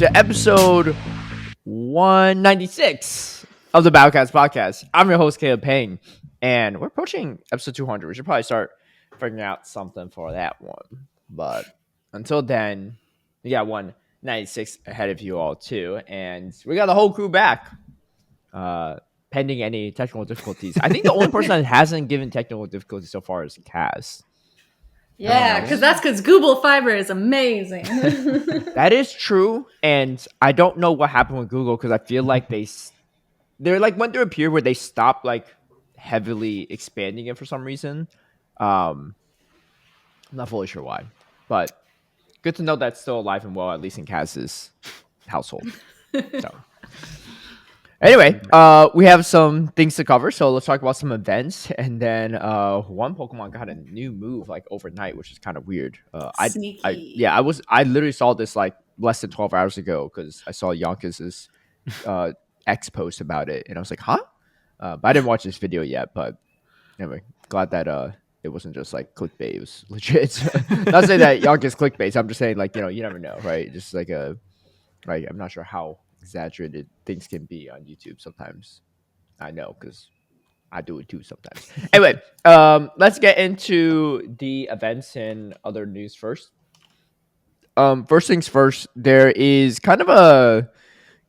to episode 196 of the HurricaneKaz podcast. I'm your host, Peng, and we're approaching episode 200. We should probably start figuring out something for that one. But until then, we got 196 ahead of you all, too. And we got the whole crew back, pending any technical difficulties. I think the only person that hasn't given technical difficulties so far is Kaz. Yeah, because Google Fiber is amazing. That is true, and I don't know what happened with Google because I feel like they're like went through a period where they stopped like heavily expanding it for some reason. I'm not fully sure why, but good to know that's still alive and well, at least in Kaz's household. So. Anyway, we have some things to cover, so let's talk about some events. And then one Pokemon got a new move like overnight, which is kind of weird. Sneaky. I literally saw this like less than 12 hours ago because I saw Yonkers' X post about it, and I was like, huh? But I didn't watch this video yet. But anyway, glad that it wasn't just like clickbait; it was legit. Not saying that Yonkers clickbait. I'm just saying like you never know, right? Just like I'm not sure how exaggerated things can be on YouTube sometimes. I know because I do it too sometimes. Anyway, let's get into the events and other news first. First things first, there is kind of a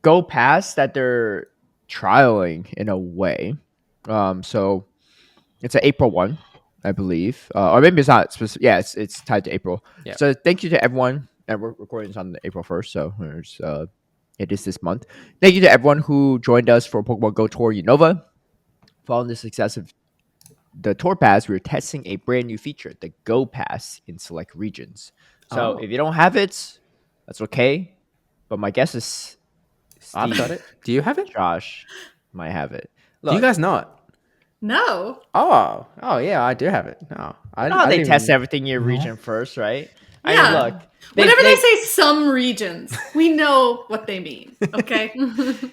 Go Pass that they're trialing in a way. So it's an April 1, I believe. Or maybe it's not specific. Yeah, it's tied to April. Yeah. So thank you to everyone. And we're recording this on the April 1st, so it is this month. Thank you to everyone who joined us for Pokemon Go Tour Unova. Following the success of the Tour Pass, we're testing a brand new feature, the Go Pass, in select regions. So if you don't have it, that's okay. But my guess is Steve, I've got it. Do you have it? Josh might have it. Look, do you guys not? No. Oh, yeah, I do have it. No, I know how they test everything in your region first, right? Yeah. I mean, look. Whenever they say some regions, we know what they mean. Okay,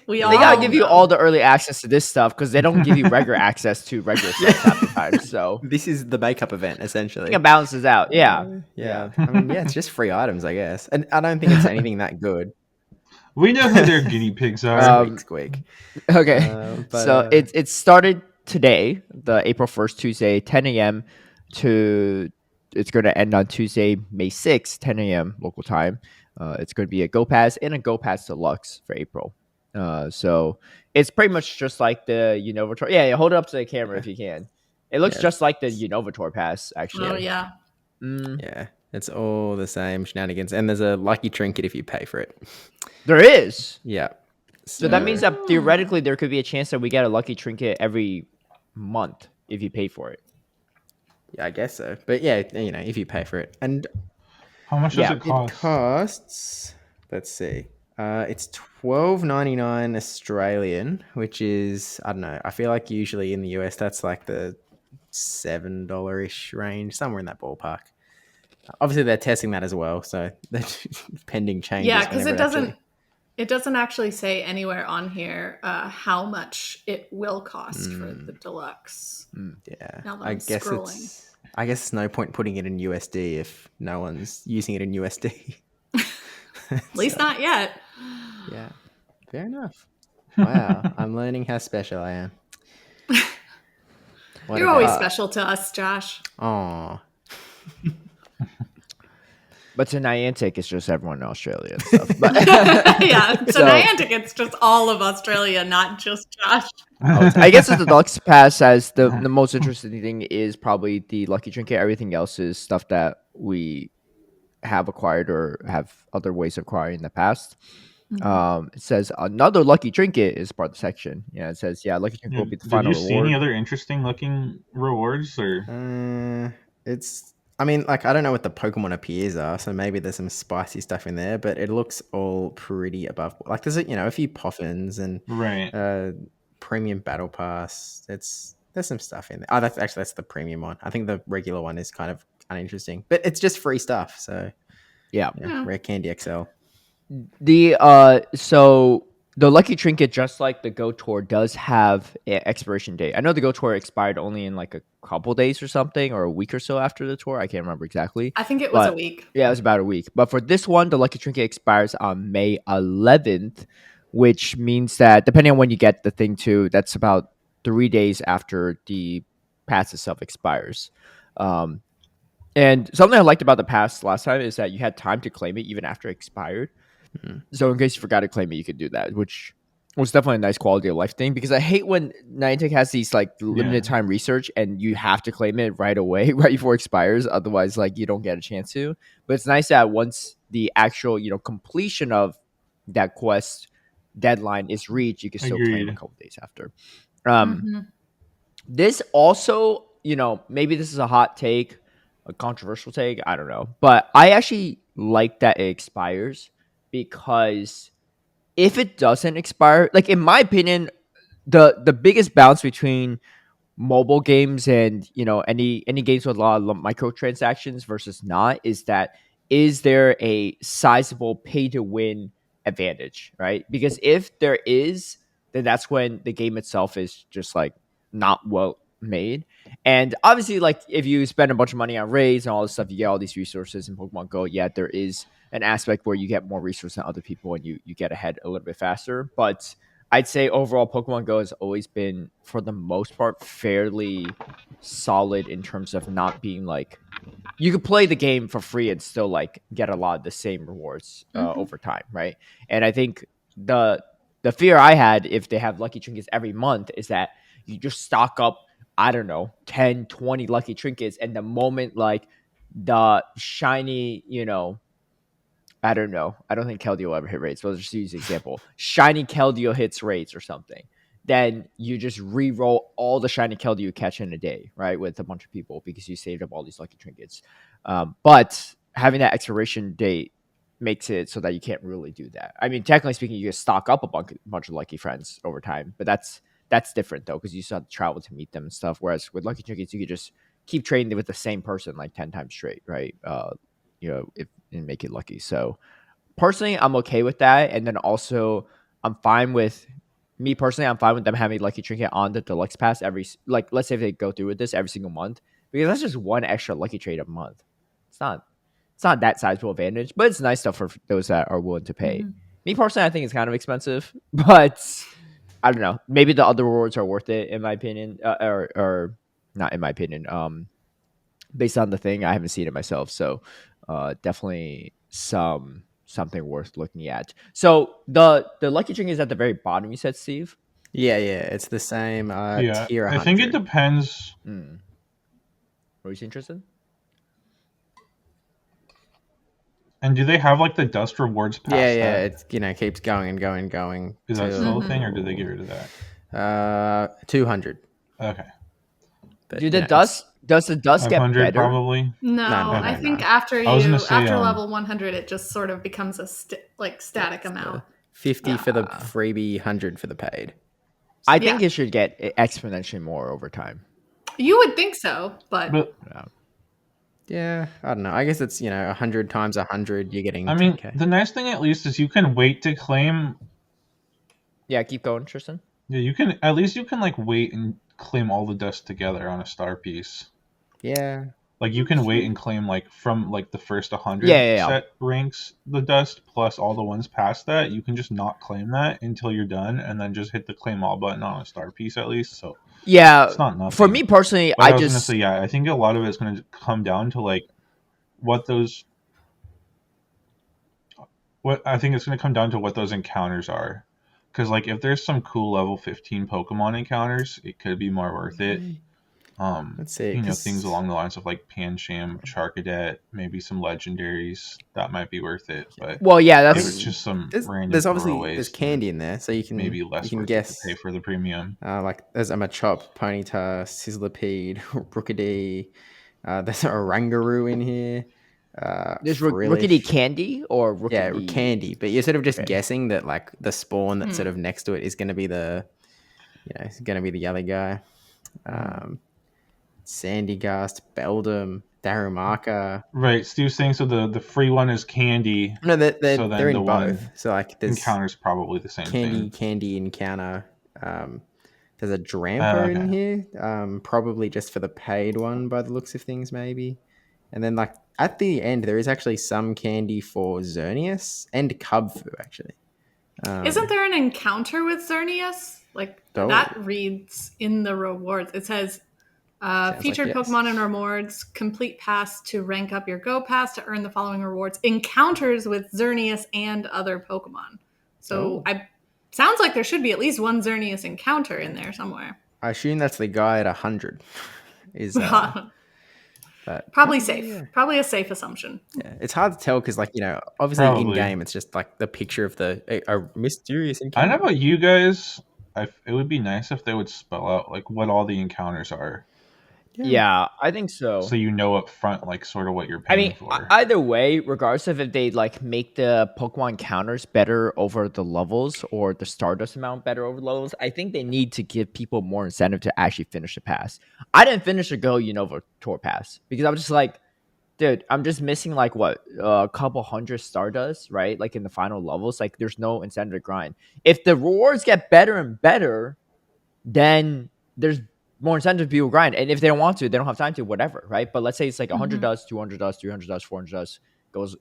they gotta give you all the early access to this stuff because they don't give you regular access to regular stuff half the time. So this is the makeup event essentially. I think it balances out. Yeah. I mean, it's just free items, I guess, and I don't think it's anything that good. We know who their guinea pigs are. Squeak. Okay, so it started today, the April 1st, Tuesday, 10 a.m. to. It's going to end on Tuesday, May 6th, 10 a.m. local time. It's going to be a Go Pass and a Go Pass Deluxe for April. So it's pretty much just like the Unova Tour. Yeah, hold it up to the camera if you can. It looks just like the Unova Tour Pass, actually. Oh, yeah. Yeah, it's all the same shenanigans. And there's a lucky trinket if you pay for it. There is? Yeah. So that means that theoretically there could be a chance that we get a lucky trinket every month if you pay for it. Yeah, I guess so. But yeah, if you pay for it. And how much does it cost? It costs, let's see. It's $12.99 Australian, which is, I don't know. I feel like usually in the US that's like the $7-ish range, somewhere in that ballpark. Obviously they're testing that as well, so pending changes. Yeah, because it doesn't actually say anywhere on here how much it will cost for the deluxe. Yeah, now that I'm scrolling. I guess there's no point putting it in USD if no one's using it in USD. At least not yet. Yeah, fair enough. Wow, I'm learning how special I am. You're always special to us, Josh. Aw. But to Niantic, it's just everyone in Australia and stuff. But yeah, to Niantic, it's just all of Australia, not just Josh. I guess the Deluxe Pass says the most interesting thing is probably the Lucky Trinket. Everything else is stuff that we have acquired or have other ways of acquiring in the past. It says another Lucky Trinket is part of the section. Yeah, it says, Lucky Trinket will be the final reward. Did you see any other interesting looking rewards? Or I mean, like, I don't know what the Pokemon appears are, so maybe there's some spicy stuff in there, but it looks all pretty above. Like, there's a few Poffins and premium Battle Pass. There's some stuff in there. Oh, that's the premium one. I think the regular one is kind of uninteresting, but it's just free stuff. So yeah. Rare Candy XL. So the Lucky Trinket, just like the Go Tour, does have an expiration date. I know the Go Tour expired only in like a couple days or something, or a week or so after the tour. I can't remember exactly. I think it was a week. Yeah, it was about a week. But for this one, the Lucky Trinket expires on May 11th, which means that depending on when you get the thing too, that's about 3 days after the pass itself expires. And something I liked about the pass last time is that you had time to claim it even after it expired. So in case you forgot to claim it, you could do that, which was definitely a nice quality of life thing, because I hate when Niantic has these like limited time research and you have to claim it right away, right before it expires. Otherwise, like you don't get a chance to. But it's nice that once the actual, completion of that quest deadline is reached, you can still claim a couple days after. This also, maybe this is a hot take, a controversial take, I don't know. But I actually like that it expires, because if it doesn't expire, like in my opinion, the biggest balance between mobile games and any games with a lot of microtransactions versus not is there a sizable pay to win advantage, right? Because if there is, then that's when the game itself is just like not well made. And obviously, like if you spend a bunch of money on raids and all this stuff, you get all these resources in Pokemon Go. Yeah, there is an aspect where you get more resources than other people and you get ahead a little bit faster. But I'd say overall, Pokemon Go has always been, for the most part, fairly solid in terms of not being like, you could play the game for free and still like get a lot of the same rewards over time, right? And I think the fear I had if they have Lucky Trinkets every month is that you just stock up, I don't know, 10, 20 Lucky Trinkets, and the moment like the shiny, I don't know. I don't think Keldeo will ever hit raids. So let's just use an example. Shiny Keldeo hits raids or something. Then you just re-roll all the shiny Keldeo you catch in a day, right? With a bunch of people because you saved up all these lucky trinkets. But having that expiration date makes it so that you can't really do that. I mean, technically speaking, you can stock up a bunch of lucky friends over time, but that's different though, because you still have to travel to meet them and stuff. Whereas with lucky trinkets, you could just keep trading with the same person like 10 times straight, right? If and make it lucky. So personally, I'm okay with that. And then also, I'm fine with them having Lucky Trinket on the Deluxe Pass let's say if they go through with this every single month, because that's just one extra Lucky Trade a month. It's not that sizable advantage, but it's nice stuff for those that are willing to pay. Me personally, I think it's kind of expensive, but I don't know. Maybe the other rewards are worth it in my opinion, or not in my opinion. Based on the thing, I haven't seen it myself, so definitely something worth looking at. So the Lucky Drink is at the very bottom, you said, Steve? Yeah, it's the same tier 100. I think it depends. Were you interested? And do they have like the dust rewards past that? It keeps going and going and going. Is that still a thing, or did they get rid of that? 200. Okay. But, does the dust get better? Probably. No, I think after level 100, it just sort of becomes a static amount. 50 for the freebie, 100 for the paid. I think it should get exponentially more over time. You would think so, but yeah, I don't know. I guess it's 100 times 100. You're getting. I mean, 10K. the nice thing at least is you can wait to claim. Yeah, keep going, Tristan. Yeah, you can like wait and claim all the dust together on a star piece. Yeah. Like you can wait and claim like from like the first 100 set ranks the dust plus all the ones past that. You can just not claim that until you're done, and then just hit the claim all button on a star piece at least. So yeah, it's not nothing. For me personally, but I was gonna say I think a lot of it's going to come down to like what I think it's going to come down to what those encounters are. Because like if there's some cool level 15 Pokemon encounters, it could be more worth it. Let's see. Things along the lines of like Pancham, Charcadet, maybe some legendaries that might be worth it. But that's if it's just some random. There's obviously candy in there, so you can maybe less worth it to pay for the premium. Like there's a Machop, Ponyta, Sizzlipede, Rookidee. There's a Rangaroo in here. There's Rookidee candy or Rookidee candy, but you're sort of just guessing that like the spawn that's sort of next to it is going to be the yellow guy. Sandygast, Beldum, Darumaka. Right, Steve's saying so the free one is candy. No, they're so then in the both. one So like there's encounter's probably the same thing. Candy encounter. There's a Drampa in here. Probably just for the paid one by the looks of things, maybe. And then like at the end there is actually some candy for Xerneas and Cubfu actually. Isn't there an encounter with Xerneas? Like that reads in the rewards. It says featured like yes. Pokemon and rewards, complete pass to rank up your Go Pass to earn the following rewards: encounters with Xerneas and other Pokemon. So sounds like there should be at least one Xerneas encounter in there somewhere. I assume that's the guy at 100. Is probably safe. Yeah. Probably a safe assumption. Yeah, it's hard to tell because, like, you know, obviously in game it's just like the picture of a mysterious encounter. I don't know about you guys. It would be nice if they would spell out like what all the encounters are. Yeah, I think so. So you know up front, like, sort of what you're paying for. Either way, regardless of if they like make the Pokemon counters better over the levels or the Stardust amount better over the levels, I think they need to give people more incentive to actually finish the pass. I didn't finish the Go Unova Tour pass because I was just like, dude, I'm just missing like what a couple hundred Stardust, right? Like in the final levels, like there's no incentive to grind. If the rewards get better and better, then there's more incentive to people grind. And if they don't want to, they don't have time to, whatever, right? But let's say it's like 100 dust, 200 dust, 300 dust, 400 dust,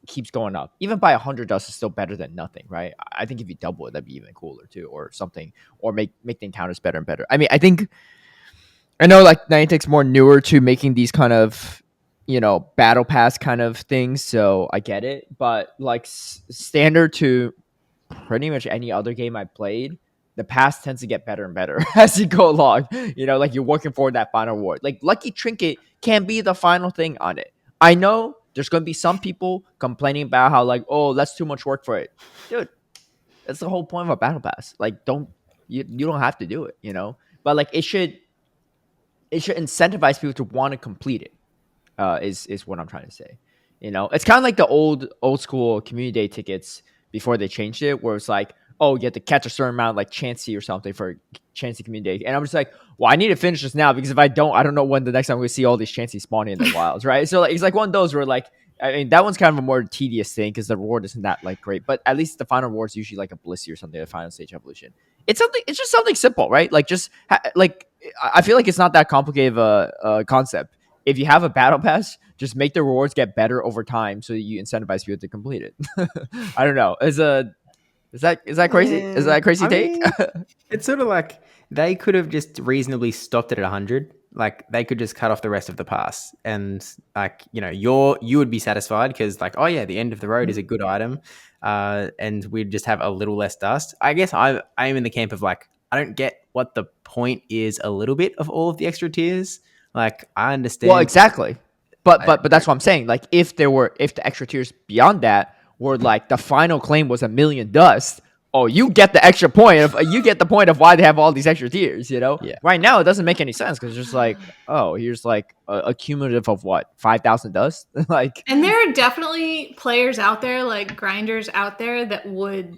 keeps going up. Even by 100 dust is still better than nothing, right? I think if you double it, that'd be even cooler too, or something, or make the encounters better and better. I mean, I know like Niantic's more newer to making these kind of, you know, battle pass kind of things, so I get it. But like standard to pretty much any other game I played, the pass tends to get better and better as you go along. You know, like you're working for that final reward. Like Lucky Trinket can be the final thing on it. I know there's going to be some people complaining about how like, oh, that's too much work for it. Dude, that's the whole point of a battle pass. Like, you don't have to do it, you know? But like it should incentivize people to want to complete it, is what I'm trying to say. You know, it's kind of like the old school community day tickets before they changed it, where it's like, oh, you have to catch a certain amount, like Chansey or something for Chansey community day. And I'm just like, well, I need to finish this now because if I don't know when the next time we see all these Chansey spawning in the wilds, right? So like, it's like one of those where like, I mean, that one's kind of a more tedious thing because the reward isn't that like great, but at least the final reward is usually like a Blissey or something, the final stage evolution. It's just something simple, right? Like like I feel like it's not that complicated of a concept. If you have a battle pass, just make the rewards get better over time so you incentivize people to complete it. I don't know. Is that crazy? Is that a crazy take? Mean, it's sort of like they could have just reasonably stopped it at 100. Like they could just cut off the rest of the pass, and like, you know, you would be satisfied because like, oh yeah, the end of the road is a good item, and we'd just have a little less dust. I guess I am in the camp of like, I don't get what the point is a little bit of all of the extra tiers. Like I understand. Well, exactly, but that's what I'm saying. Like if the extra tiers beyond that were like the final claim was 1,000,000 dust, oh, you get the extra point you get the point of why they have all these extra tiers, you know? Yeah. Right now it doesn't make any sense because it's just like, oh, here's like a cumulative of what, 5,000 dust? Like, and there are definitely players out there, like grinders out there that would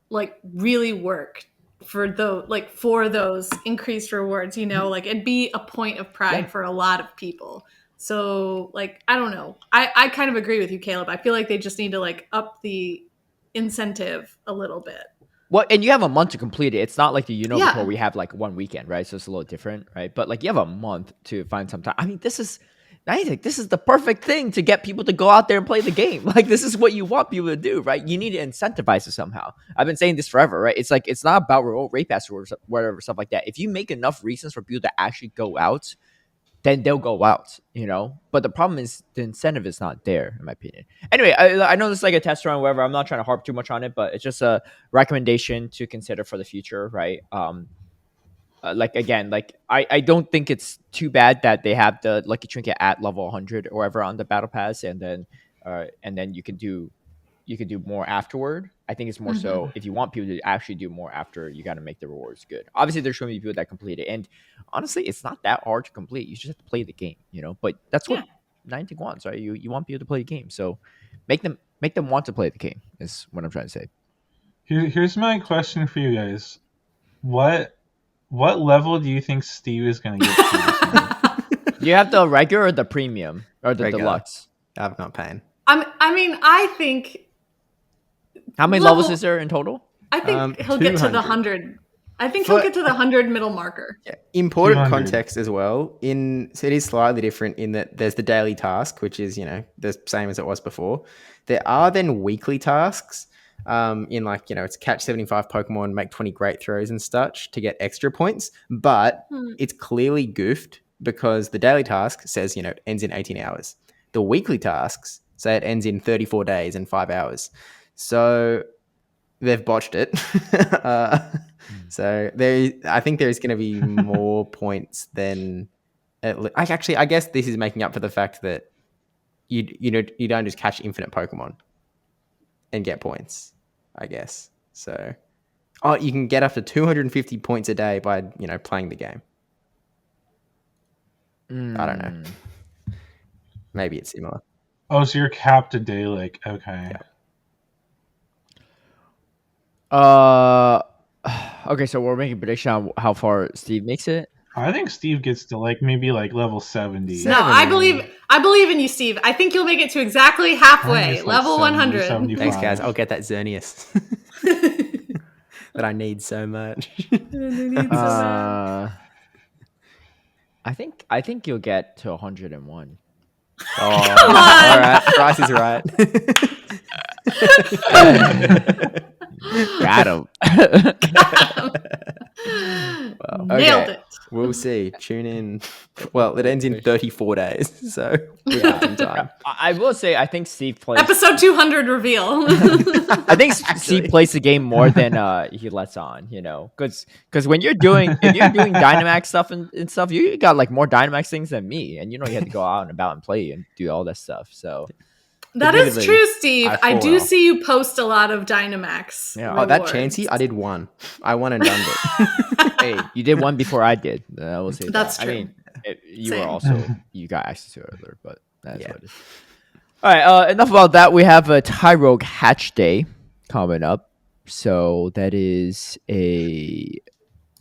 like really work for those increased rewards, you know, like it'd be a point of pride for a lot of people. So like, I don't know. I kind of agree with you, Caleb. I feel like they just need to like up the incentive a little bit. Well, and you have a month to complete it. It's not like the Unova Tour we have like one weekend, right? So it's a little different, right? But like you have a month to find some time. I mean, I think this is the perfect thing to get people to go out there and play the game. Like this is what you want people to do, right? You need to incentivize it somehow. I've been saying this forever, right? It's like, it's not about rate pass or whatever, stuff like that. If you make enough reasons for people to actually go out, then they'll go out, you know? But the problem is the incentive is not there, in my opinion. Anyway, I know this is like a test run or whatever. I'm not trying to harp too much on it, but it's just a recommendation to consider for the future, right? Like, again, like, I don't think it's too bad that they have the Lucky Trinket at level 100 or whatever on the Battle Pass, and then you can do more afterward. I think it's more so if you want people to actually do more after, you got to make the rewards good. Obviously, there's going to be people that complete it, and honestly, it's not that hard to complete. You just have to play the game, you know. But that's what Niantic wants, right? You want people to play the game, so make them want to play the game. Is what I'm trying to say. Here's my question for you guys: What level do you think Steve is going to get to? You have the regular or the premium or the Regular. deluxe? I'm not paying. I mean, I think. How many levels is there in total? I think he'll get to the 100. I think he'll get to the 100 middle marker. Yeah. Important 200. context as well. So it is slightly different in that there's the daily task, which is, the same as it was before. There are then weekly tasks in it's catch 75 Pokemon, make 20 great throws and such to get extra points. But it's clearly goofed because the daily task says, it ends in 18 hours. The weekly tasks say it ends in 34 days and 5 hours. So they've botched it. So I think there's going to be more points than. I guess this is making up for the fact that you don't just catch infinite Pokemon and get points. I guess so. Oh, you can get up to 250 points a day by playing the game. I don't know. Maybe it's similar. Oh, so you're capped a day, like, okay. Yeah. Okay, so we're making a prediction on how far Steve makes it. I think Steve gets to maybe level 70. No, I believe in you, Steve. I think you'll make it to exactly halfway, level 100. 75. Thanks, guys. I'll get that Xerneas that I need so much. I think you'll get to 101. Oh, all right. Price is right. Got him. Well, Nailed it. We'll see. Tune in. Well, it ends in 34 days, so we have some time. I will say, I think Steve plays episode 200 reveal. I think Steve plays the game more than he lets on, because when if you're doing Dynamax stuff and stuff, you got more Dynamax things than me, and you have to go out and about and play and do all that stuff. So that is true, Steve. I do see you post a lot of Dynamax. Yeah. Rewards. Oh, that Chansey, I did one. I won and done it. Hey, you did one before I did. I will say that's that. true. I mean, you Same. were also you got access to it earlier, but that's what it is. All right, enough about that. We have a Tyrogue Hatch Day coming up, so that is a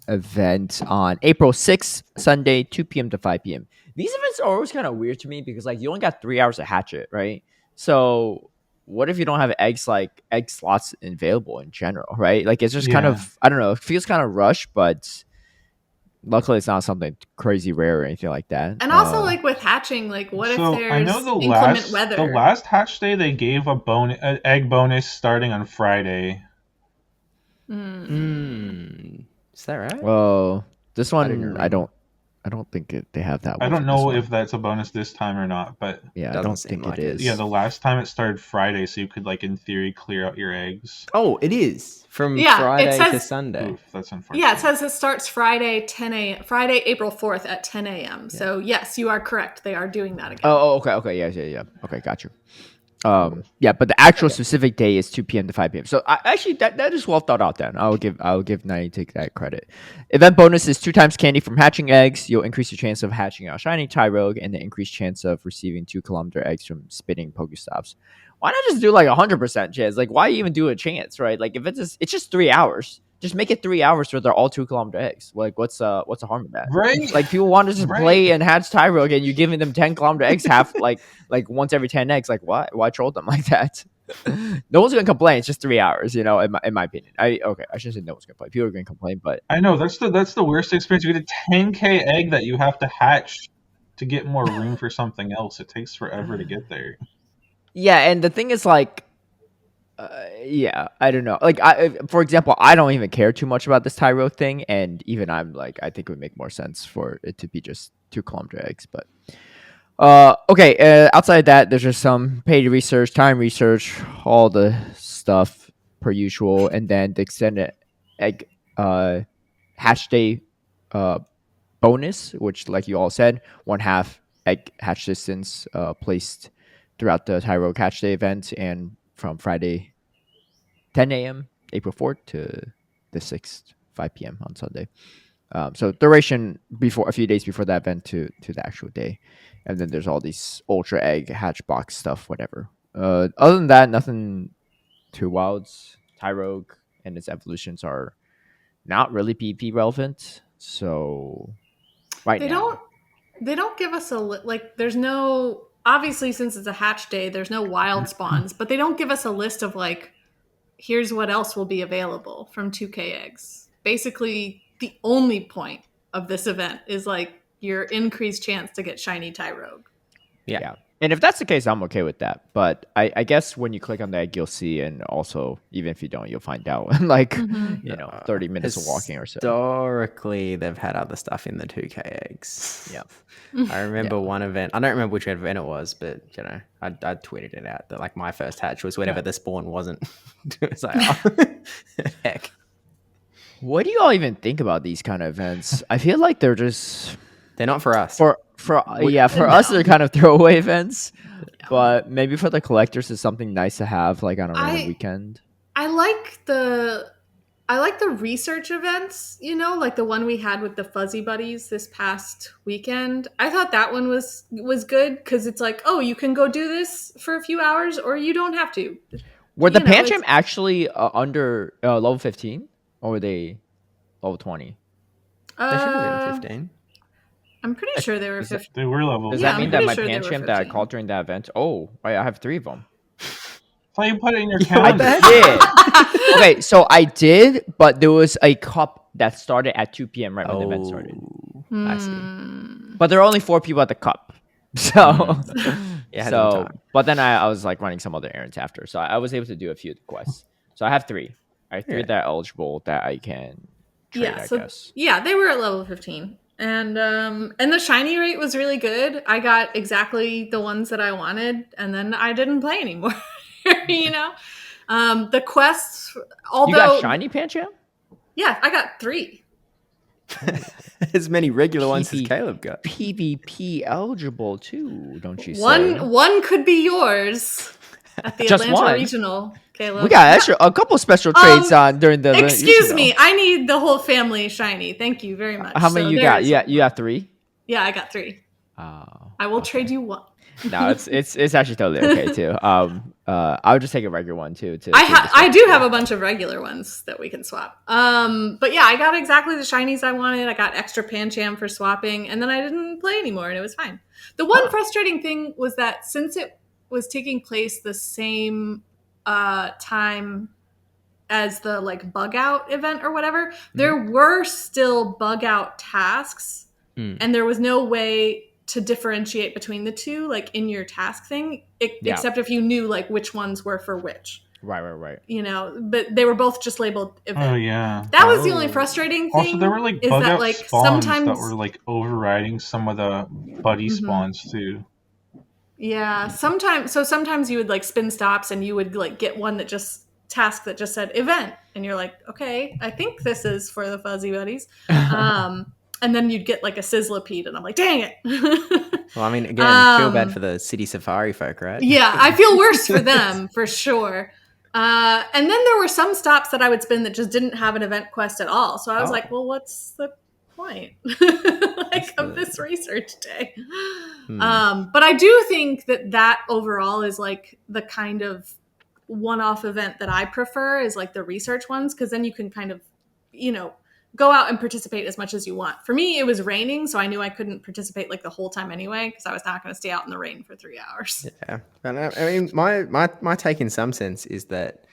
event on April 6th, Sunday, 2 p.m. to 5 p.m. These events are always kind of weird to me because you only got 3 hours to hatch it, right? So what if you don't have egg slots available in general, right? It's just kind of, I don't know, it feels kind of rushed, but luckily it's not something crazy rare or anything like that. And also with hatching, what if there's I know inclement weather? The last hatch day they gave an egg bonus starting on Friday. Is that right? Well, this one I don't think they have that. I don't know if that's a bonus this time or not, but yeah, I don't think it is. Yeah, the last time it started Friday, so you could in theory clear out your eggs. Oh, it is from Friday to Sunday. Oof, that's unfortunate. Yeah, it says it starts Friday 10 a.m. Friday, April 4th at 10 a.m. Yeah. So yes, you are correct. They are doing that again. Oh, okay, yeah. Okay, got you. Yeah, but the actual specific day is 2 p.m. to 5 p.m. So actually, that is well thought out. Then I'll give Niantic that credit. Event bonus is 2 times candy from hatching eggs. You'll increase your chance of hatching out shiny Tyrogue, and the increased chance of receiving 2-kilometer eggs from spinning Pokestops. Why not just do 100% chance? Why even do a chance, right? If it's just 3 hours. Just make it 3 hours so they're all 2-kilometer eggs. What's the harm in that? Right. People want to just play and hatch Tyrogue, and you're giving them 10-kilometer eggs once every 10 eggs. Why troll them like that? No one's gonna complain. It's just 3 hours, in my opinion. I shouldn't say no one's gonna complain. People are gonna complain, but I know that's the worst experience. You get a 10K egg that you have to hatch to get more room for something else. It takes forever to get there. Yeah, and the thing is yeah, I don't know. For example, I don't even care too much about this Tyrogue thing, and even I'm I think it would make more sense for it to be just 2-kilometer eggs. But okay. Outside of that, there's just some paid research, time research, all the stuff per usual, and then the extended egg hatch day bonus, which, like you all said, 1/2 egg hatch distance placed throughout the Tyrogue Hatch Day event, and from Friday 10 a.m. April 4th to the 6th 5 p.m. on Sunday. So duration a few days before that event to the actual day, and then there's all these ultra egg hatch box stuff, whatever. Other than that, nothing too wild. Tyrogue and its evolutions are not really PvP relevant, so They don't They don't give us like. There's no, obviously, since it's a hatch day, there's no wild spawns, but they don't give us a list of like, here's what else will be available from 2K eggs. Basically, the only point of this event is like your increased chance to get shiny Tyrogue. Yeah. And if that's the case, I'm okay with that. But I guess when you click on the egg, you'll see, and also, even if you don't, you'll find out like, 30 minutes of walking or so. Historically, they've had other stuff in the 2K eggs. Yeah. I remember one event. I don't remember which event it was, but, I tweeted it out that, like, my first hatch was whenever the spawn wasn't. It was like, oh, heck. What do you all even think about these kind of events? I feel like they're not for us. For us, they're kind of throwaway events. But maybe for the collectors, it's something nice to have, like on a random weekend. I like the research events, like the one we had with the Fuzzy Buddies this past weekend. I thought that one was good because it's like, oh, you can go do this for a few hours, or you don't have to. Were the Pancham actually under level 15, or were they level 20? They should have been 15. I'm pretty sure they were 15. They were level. Does that mean that my Pancham that I called during that event? Oh, I have 3 of them. Why you put it in your calendar? I did. Okay, so I did, but there was a cup that started at 2 p.m. right when the event started. I see. But there are only 4 people at the cup. So, but then I was like running some other errands after. So I was able to do a few of the quests. So I have 3. I have 3 that are eligible that I can trade, I guess. Yeah, they were at level 15. And the shiny rate was really good. I got exactly the ones that I wanted, and then I didn't play anymore. The quests, although you got shiny Pancham? Yeah, I got 3. As many regular ones as Caleb got. PvP eligible too, don't you say? One could be yours at the Atlanta Regional, Caleb. We got a couple special trades on during the. Excuse me, I need the whole family shiny. Thank you very much. How many you got? You got 3. Yeah, I got 3. I will trade you 1. No, it's actually totally okay too. I would just take a regular one too. I do have a bunch of regular ones that we can swap. But yeah, I got exactly the shinies I wanted. I got extra Pancham for swapping, and then I didn't play anymore, and it was fine. The one frustrating thing was that since it was taking place the same time as the like bug out event or whatever, there were still bug out tasks, and there was no way to differentiate between the two, like in your task thing, except if you knew like which ones were for which. Right. But they were both just labeled event. Oh yeah, that was the only frustrating thing. Also, there were like bug out spawns that were like overriding some of the buddy spawns too. Yeah, sometimes you would like spin stops and you would like get one that just said event, and you're like, okay, I think this is for the Fuzzy Buddies. And then you'd get like a Sizzlipede, and I'm like, dang it. Well, I mean, again, feel bad for the City Safari folk, right? Yeah, I feel worse for them, for sure. And then there were some stops that I would spin that just didn't have an event quest at all. So I was like, well, what's the point of this research day? But I do think that overall is like the kind of one-off event that I prefer is like the research ones, because then you can kind of, go out and participate as much as you want. For me, it was raining, so I knew I couldn't participate like the whole time anyway, because I was not going to stay out in the rain for 3 hours. Yeah, and I mean, my take in some sense is that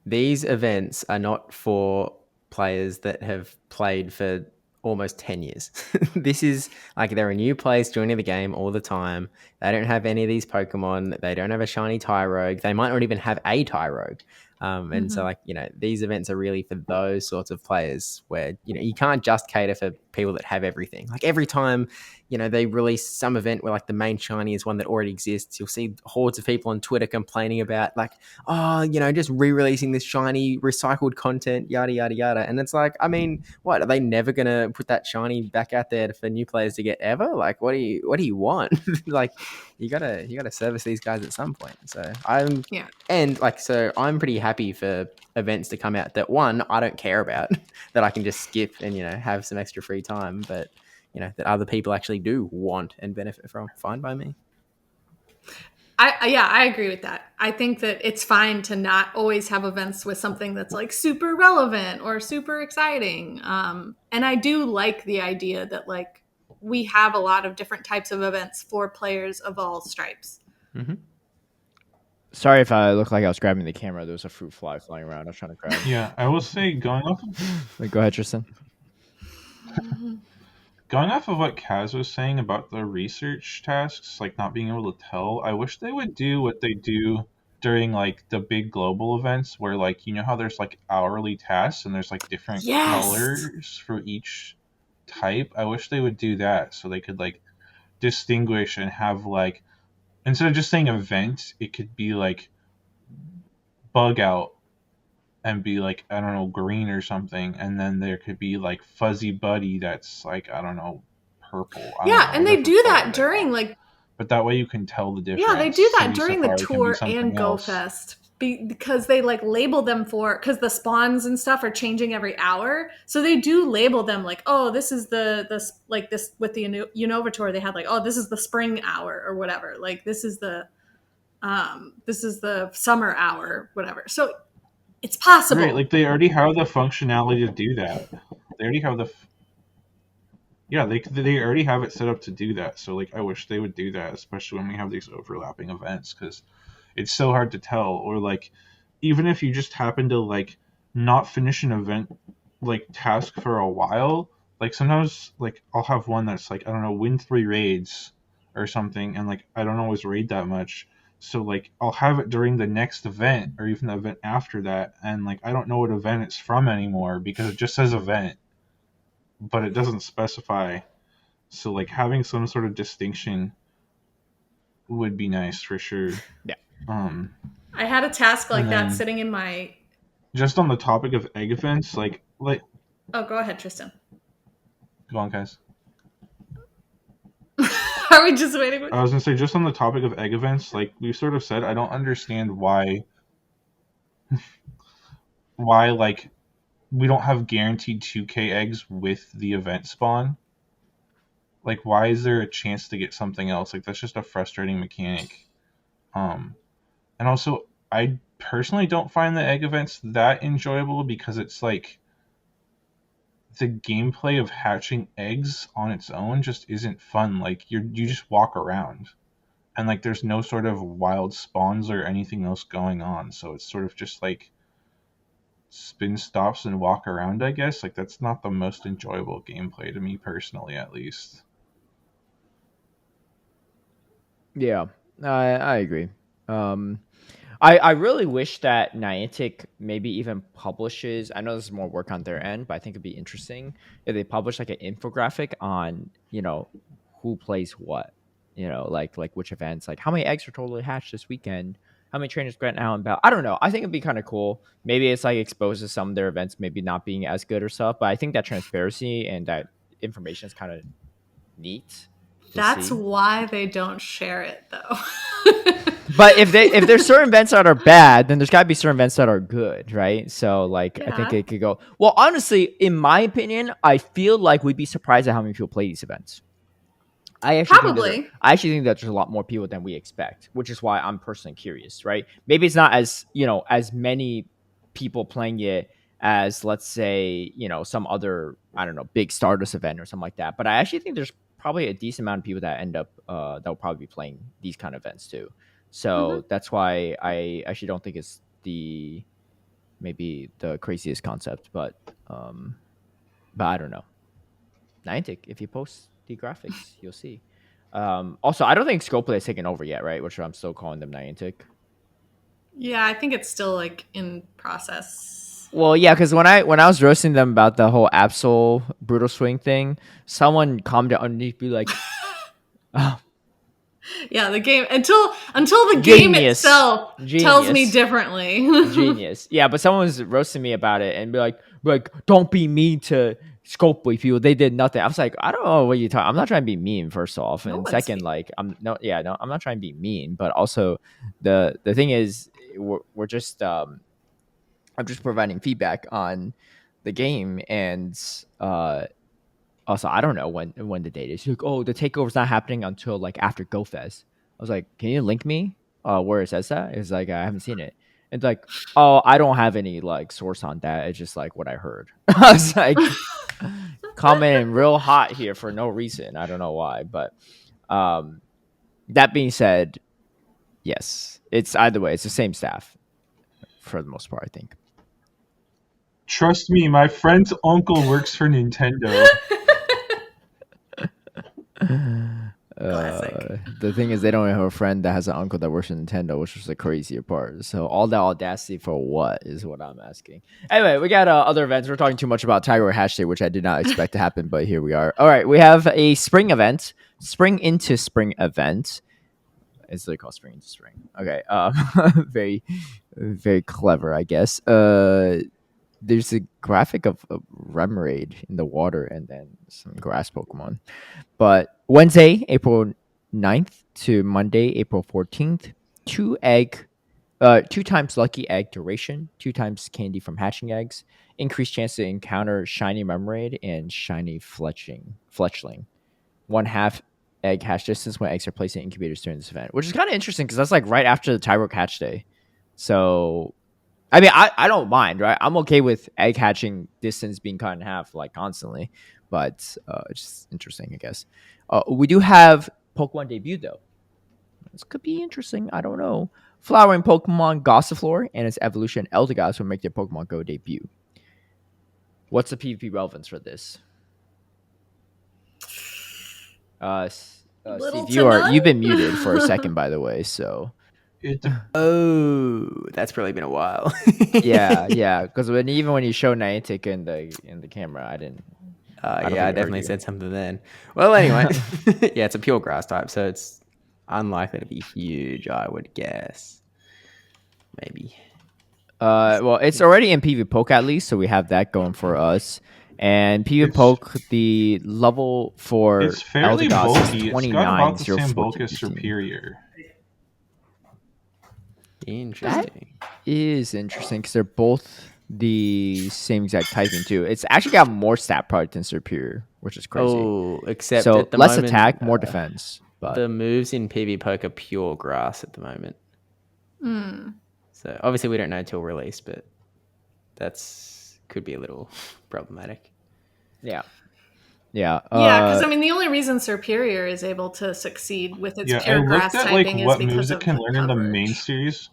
these events are not for players that have played for almost 10 years. This is like they're a new players joining the game all the time. They don't have any of these Pokemon. They don't have a shiny Tyrogue. They might not even have a Tyrogue. And so, like, these events are really for those sorts of players where, you can't just cater for people that have everything. Like every time, they release some event where like the main shiny is one that already exists, you'll see hordes of people on Twitter complaining about like, just re-releasing this shiny recycled content, yada, yada, yada. And it's like, I mean, what, are they never going to put that shiny back out there for new players to get ever? Like, what do you want? Like, you gotta service these guys at some point. So I'm pretty happy for events to come out that one, I don't care about, that I can just skip and have some extra free time, but that other people actually do want and benefit from. Fine by me. I agree with that. I think that it's fine to not always have events with something that's like super relevant or super exciting. And I do like the idea that like we have a lot of different types of events for players of all stripes. Mm-hmm. Sorry if I look like I was grabbing the camera. There was a fruit fly flying around. I was trying to grab. Yeah, I will say going off. Go ahead, Tristan. Going off of what Kaz was saying about the research tasks, like not being able to tell, I wish they would do what they do during like the big global events where like you know how there's like hourly tasks and there's like different colors for each type. I wish they would do that so they could like distinguish and have like instead of just saying event, it could be like bug out and be like, I don't know, green or something, and then there could be like fuzzy buddy that's like, I don't know, purple. And they do that during like, but that way you can tell the difference. Yeah, they do that during the tour and Go Fest because they like label them for because the spawns and stuff are changing every hour, so they do label them like, oh, this is the like this with the Unova tour they had like, oh, this is the spring hour or whatever, like this is the summer hour, whatever. So it's possible. Right, like they already have the functionality to do that. They already have they already have it set up to do that. So like I wish they would do that, especially when we have these overlapping events, because it's so hard to tell. Or like even if you just happen to like not finish an event like task for a while, like sometimes like I'll have one that's like, I don't know, win 3 raids or something, and like I don't always raid that much. So like I'll have it during the next event or even the event after that, and like I don't know what event it's from anymore because it just says event, but it doesn't specify. So like having some sort of distinction would be nice for sure. Yeah. I had a task like that sitting in my. Just on the topic of egg events, like. Oh, go ahead, Tristan. Go on, guys. Are we just waiting? I was gonna say, just on the topic of egg events, like we sort of said, I don't understand why like we don't have guaranteed 2K eggs with the event spawn. Like, why is there a chance to get something else? Like, that's just a frustrating mechanic. And also, I personally don't find the egg events that enjoyable because it's like the gameplay of hatching eggs on its own just isn't fun. Like you just walk around and like there's no sort of wild spawns or anything else going on, so it's sort of just like spin stops and walk around, I guess. Like that's not the most enjoyable gameplay to me personally, at least. Yeah, I agree. I really wish that Niantic maybe even publishes. I know this is more work on their end, but I think it'd be interesting if they publish like an infographic on who plays what, like which events, like how many eggs are totally hatched this weekend, how many trainers grant out and about. I don't know. I think it'd be kind of cool. Maybe it's like exposes some of their events maybe not being as good or stuff, but I think that transparency and that information is kind of neat. That's why they don't share it though. But if there's certain events that are bad, then there's got to be certain events that are good, right? So like I think it could go. Well, honestly, in my opinion, I feel like we'd be surprised at how many people play these events. I actually think that there's a lot more people than we expect, which is why I'm personally curious, right? Maybe it's not as as many people playing it as, let's say, some other, I don't know, big Stardust event or something like that. But I actually think there's probably a decent amount of people that end up that will probably be playing these kind of events too. So that's why I actually don't think it's maybe the craziest concept, but I don't know. Niantic, if you post the graphics, you'll see. Also, I don't think Scopely has taken over yet, right? Which I'm still calling them Niantic. Yeah, I think it's still like in process. Well, yeah, because when I was roasting them about the whole Absol Brutal Swing thing, someone commented underneath, be like, "Oh, yeah, the game until the game itself tells me differently." Genius. Yeah, but someone was roasting me about it and be like, don't be mean to Scopely people. They did nothing. I was like, I don't know what you're talking. I'm not trying to be mean, first off, and second, like, I'm not trying to be mean, but also the thing is, we're just I'm just providing feedback on the game, and also, I don't know when the date is. You're like, oh, the takeover's not happening until like after GoFest. I was like, can you link me where it says that? It's like, I haven't seen it. It's like, oh, I don't have any like source on that. It's just like what I heard. I was like, coming in real hot here for no reason. I don't know why, but that being said, yes, it's either way. It's the same staff for the most part, I think. Trust me, my friend's uncle works for Nintendo. The thing is, they don't have a friend that has an uncle that works for Nintendo, which was the crazier part. So all that audacity for what is what I'm asking. Anyway, we got other events. We're talking too much about Tiger Hash Day, which I did not expect to happen, but here we are. All right, we have a spring event, spring into spring event. It's literally called spring into spring. Okay, very, very clever, I guess. There's a graphic of a Remoraid in the water and then some grass Pokemon. But Wednesday, April 9th to Monday, April 14th, 2 times lucky egg duration, 2 times candy from hatching eggs, increased chance to encounter shiny Remoraid and shiny fletchling. 1/2 egg hatch distance when eggs are placed in incubators during this event, which is kind of interesting because that's like right after the Tyrogue Hatch Day. So I mean, I don't mind, right? I'm okay with egg hatching distance being cut in half, like, constantly. But it's just interesting, I guess. We do have Pokemon debut, though. This could be interesting. I don't know. Flowering Pokemon Gossifleur and its evolution Eldegoss will make their Pokemon Go debut. What's the PvP relevance for this? Steve, you've been muted for a second, by the way, so... That's probably been a while. yeah. Because when you show Niantic in the camera, I didn't. I definitely said something then. Well, anyway, yeah, it's a pure grass type, so it's unlikely to be huge. I would guess, maybe. Well, it's already in PvPoke at least, so we have that going for us. And PvPoke, the level for it's fairly Eldegoss bulky. is 29. It's got about the same bulk as Superior. Interesting. That is interesting because they're both the same exact typing too. It's actually got more stat product than Superior, which is crazy. Oh, except so at the less moment, attack, more defense. But the moves in PvPoke are pure grass at the moment. So obviously we don't know till release, but could be a little problematic. Yeah. Because I mean, the only reason Superior is able to succeed with its pure grass typing is because moves of it can learn in the coverage. main series.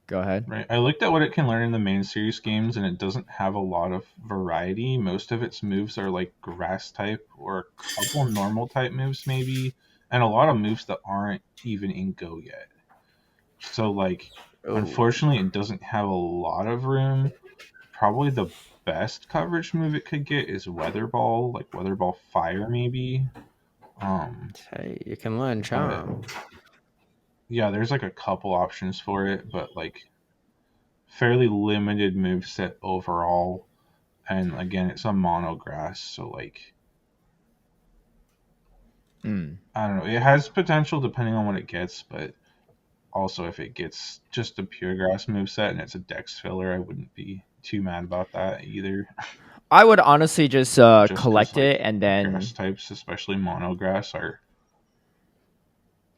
Go ahead. Right, I looked at what it can learn in the main series games, and it doesn't have a lot of variety. Most of its moves are like grass type or a couple normal type moves, maybe, and a lot of moves that aren't even in Go yet. So, like, unfortunately, it doesn't have a lot of room. Probably the best coverage move it could get is Weather Ball, like Weather Ball Fire, maybe. Hey, you can learn Charm. Yeah, there's like a couple options for it, but like fairly limited moveset overall. And again, it's a mono grass, so like I don't know. It has potential depending on what it gets, but also if it gets just a pure grass moveset and it's a dex filler, I wouldn't be too mad about that either. I would honestly just collect it and then grass types, especially mono grass, are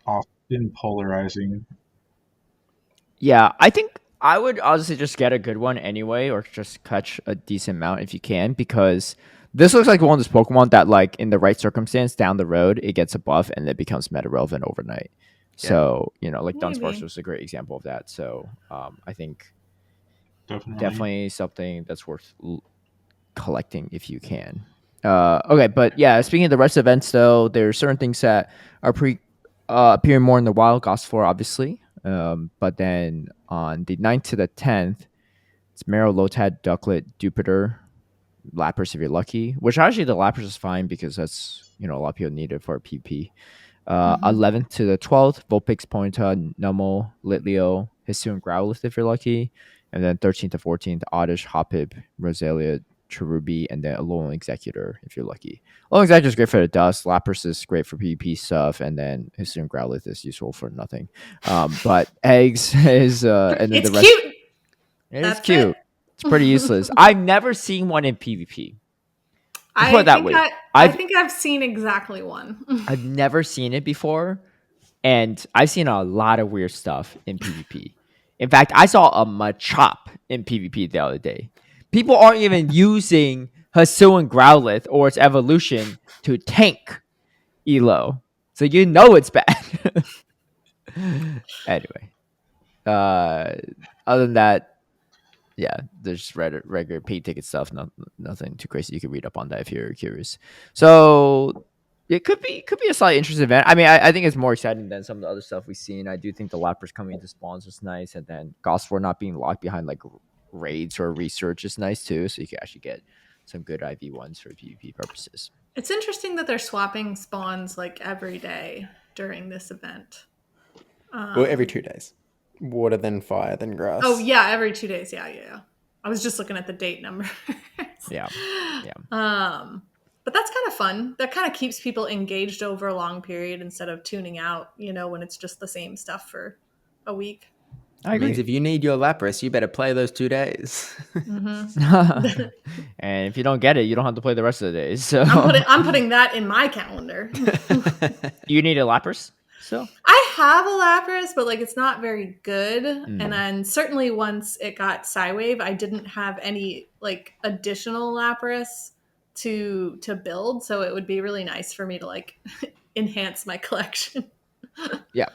often polarizing. Yeah, I think I would honestly just get a good one anyway, or just catch a decent amount if you can, because this looks like one of those Pokemon that, like, in the right circumstance down the road, it gets a buff and it becomes meta relevant overnight. Yeah. So, like Dunsparce was a great example of that. So, I think definitely something that's worth collecting if you can. Okay, but yeah, speaking of the rest of events, though, there are certain things that are appearing more in the wild. Gossifleur, obviously. But then on the 9th to the 10th, it's Marrow, Lotad, Ducklet, Jupiter, Lapras if you're lucky. Which actually the Lapras is fine because that's a lot of people need it for a PP. 11th to the 12th, Vulpix, Ponyta, Numel, Litleo, Hisuian, Growlithe if you're lucky. And then 13th to 14th, Oddish, Hoppip, Roselia, Cherubi, and then Alolan Executor if you're lucky. Alolan Executor is great for the dust. Lapras is great for PvP stuff, and then Hisuian, Growlithe is useful for nothing. But eggs is and then it's the rest. Cute. It's cute. It's pretty useless. I've never seen one in PvP. Put it that way. I think I've seen exactly one. I've never seen it before, and I've seen a lot of weird stuff in PvP. In fact, I saw a Machop in PvP the other day. People aren't even using Hisuian Growlithe or its evolution to tank Elo. So you know it's bad. Anyway. Other than that, yeah, there's regular paid ticket stuff. Nothing too crazy. You can read up on that if you're curious. So it could be a slightly interesting event. I mean, I think it's more exciting than some of the other stuff we've seen. I do think the Lapras coming into spawns was nice, and then Gosport not being locked behind like raids or research is nice too. So you can actually get some good IV ones for PvP purposes. It's interesting that they're swapping spawns like every day during this event. Well, every 2 days. Water, then fire, then grass. Oh yeah, every 2 days. Yeah. I was just looking at the date number. Yeah. But that's kind of fun. That kind of keeps people engaged over a long period instead of tuning out, when it's just the same stuff for a week. I agree. Means if you need your Lapras, you better play those 2 days. Mm-hmm. And if you don't get it, you don't have to play the rest of the days. So I'm putting that in my calendar. You need a Lapras still? I have a Lapras, but like it's not very good. And then certainly once it got Psywave, I didn't have any like additional Lapras to build. So it would be really nice for me to like enhance my collection. Yeah,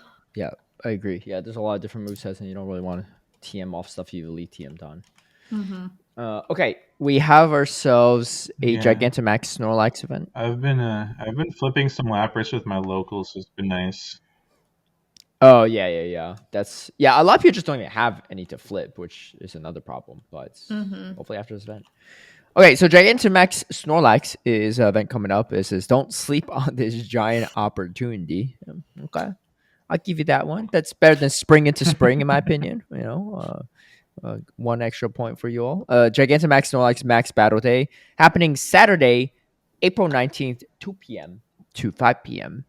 I agree. Yeah, there's a lot of different movesets, and you don't really want to TM off stuff you've elite TM'd on. Mm-hmm. Okay, we have ourselves a Gigantamax Snorlax event. I've been flipping some Lapras with my locals. So it's been nice. Oh yeah. That's a lot of people just don't even have any to flip, which is another problem. But hopefully after this event. Okay, so Gigantamax Snorlax is an event coming up. It says, don't sleep on this giant opportunity. Okay, I'll give you that one. That's better than spring into spring, in my opinion. One extra point for you all. Gigantamax Snorlax Max Battle Day happening Saturday, April 19th, 2 p.m. to 5 p.m.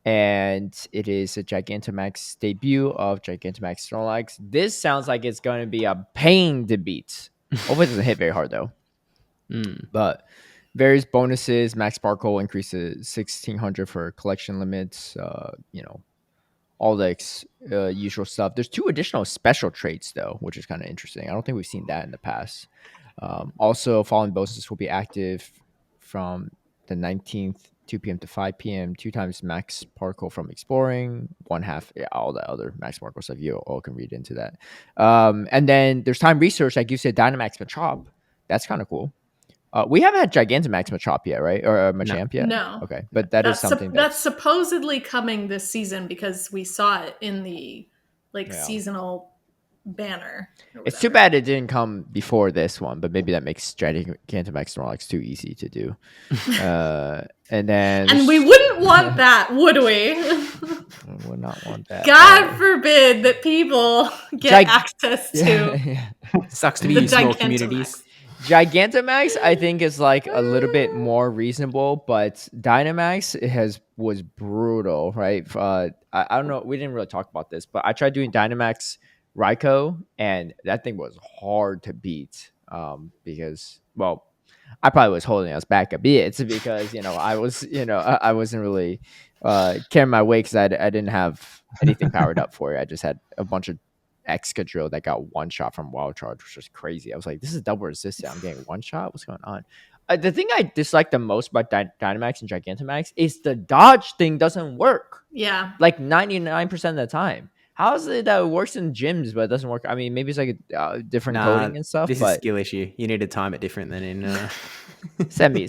And it is a Gigantamax debut of Gigantamax Snorlax. This sounds like it's going to be a pain to beat. Hopefully it doesn't hit very hard, though. But various bonuses, max sparkle increases 1600 for collection limits, all the usual stuff. There's 2 additional special traits though, which is kind of interesting. I don't think we've seen that in the past. Also, following bonuses will be active from the 19th, 2 p.m. to 5 p.m. 2 times max sparkle from exploring, 1/2 all the other max sparkle stuff. You all can read into that. And then there's time research that gives you a Dynamax Machop. That's kind of cool. We haven't had Gigantamax Machop yet, right? Or Machamp yet? No. Okay, but that's something that's supposedly coming this season because we saw it in the seasonal banner. It's too bad it didn't come before this one, but maybe that makes Gigantamax Snorlax too easy to do. And we wouldn't want that, would we? We would not want that. God forbid that people get access to. Sucks to be in small communities. Gigantamax, I think, is like a little bit more reasonable, but Dynamax was brutal, right? I don't know. We didn't really talk about this, but I tried doing Dynamax Raikou, and that thing was hard to beat because, well, I probably was holding us back a bit because, I wasn't really carrying my weight because I didn't have anything powered up for it. I just had a bunch of Excadrill that got one shot from Wild Charge, which was crazy. I was like, this is double resistant. I'm getting one shot. What's going on? The thing I dislike the most about Dynamax and Gigantamax is the dodge thing doesn't work. Yeah. Like 99% of the time. How is it that it works in gyms, but it doesn't work? I mean, maybe it's like a different coding and stuff. This is a skill issue. You need to time it different than in... Send me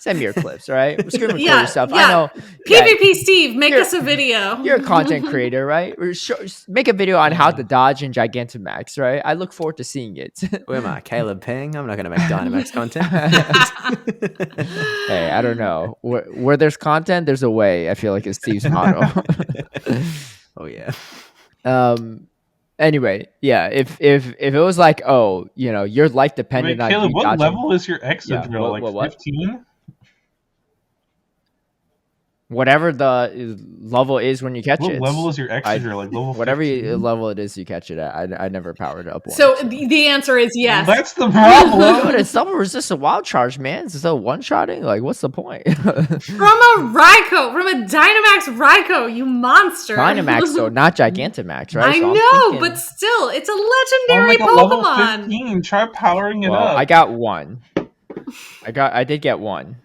your clips, all right? Screen record your stuff. Yeah. I know. PvP Steve, make us a video. You're a content creator, right? Make a video on how to dodge in Gigantamax, right? I look forward to seeing it. Who am I? Caleb Peng? I'm not going to make Dynamax content. Hey, I don't know. Where there's content, there's a way. I feel like it's Steve's motto. Oh yeah. Anyway, yeah. If it was like, your life depended on Caleb, you what dodging. level is your Excadrill? Like 15? whatever the level is when you catch What it. level is your Exeter? Like level whatever 15? level it is you catch it at. I never powered it up once. So the answer is yes. Well, that's the problem. Dude, it's double resistant wild charge, man. It's still one-shotting. Like, what's the point? From a Dynamax Raikou, you monster. Dynamax, though, not Gigantamax, right? I So know, but still, it's a legendary On like a level Pokemon. 15, try powering it up. I got one. I did get one.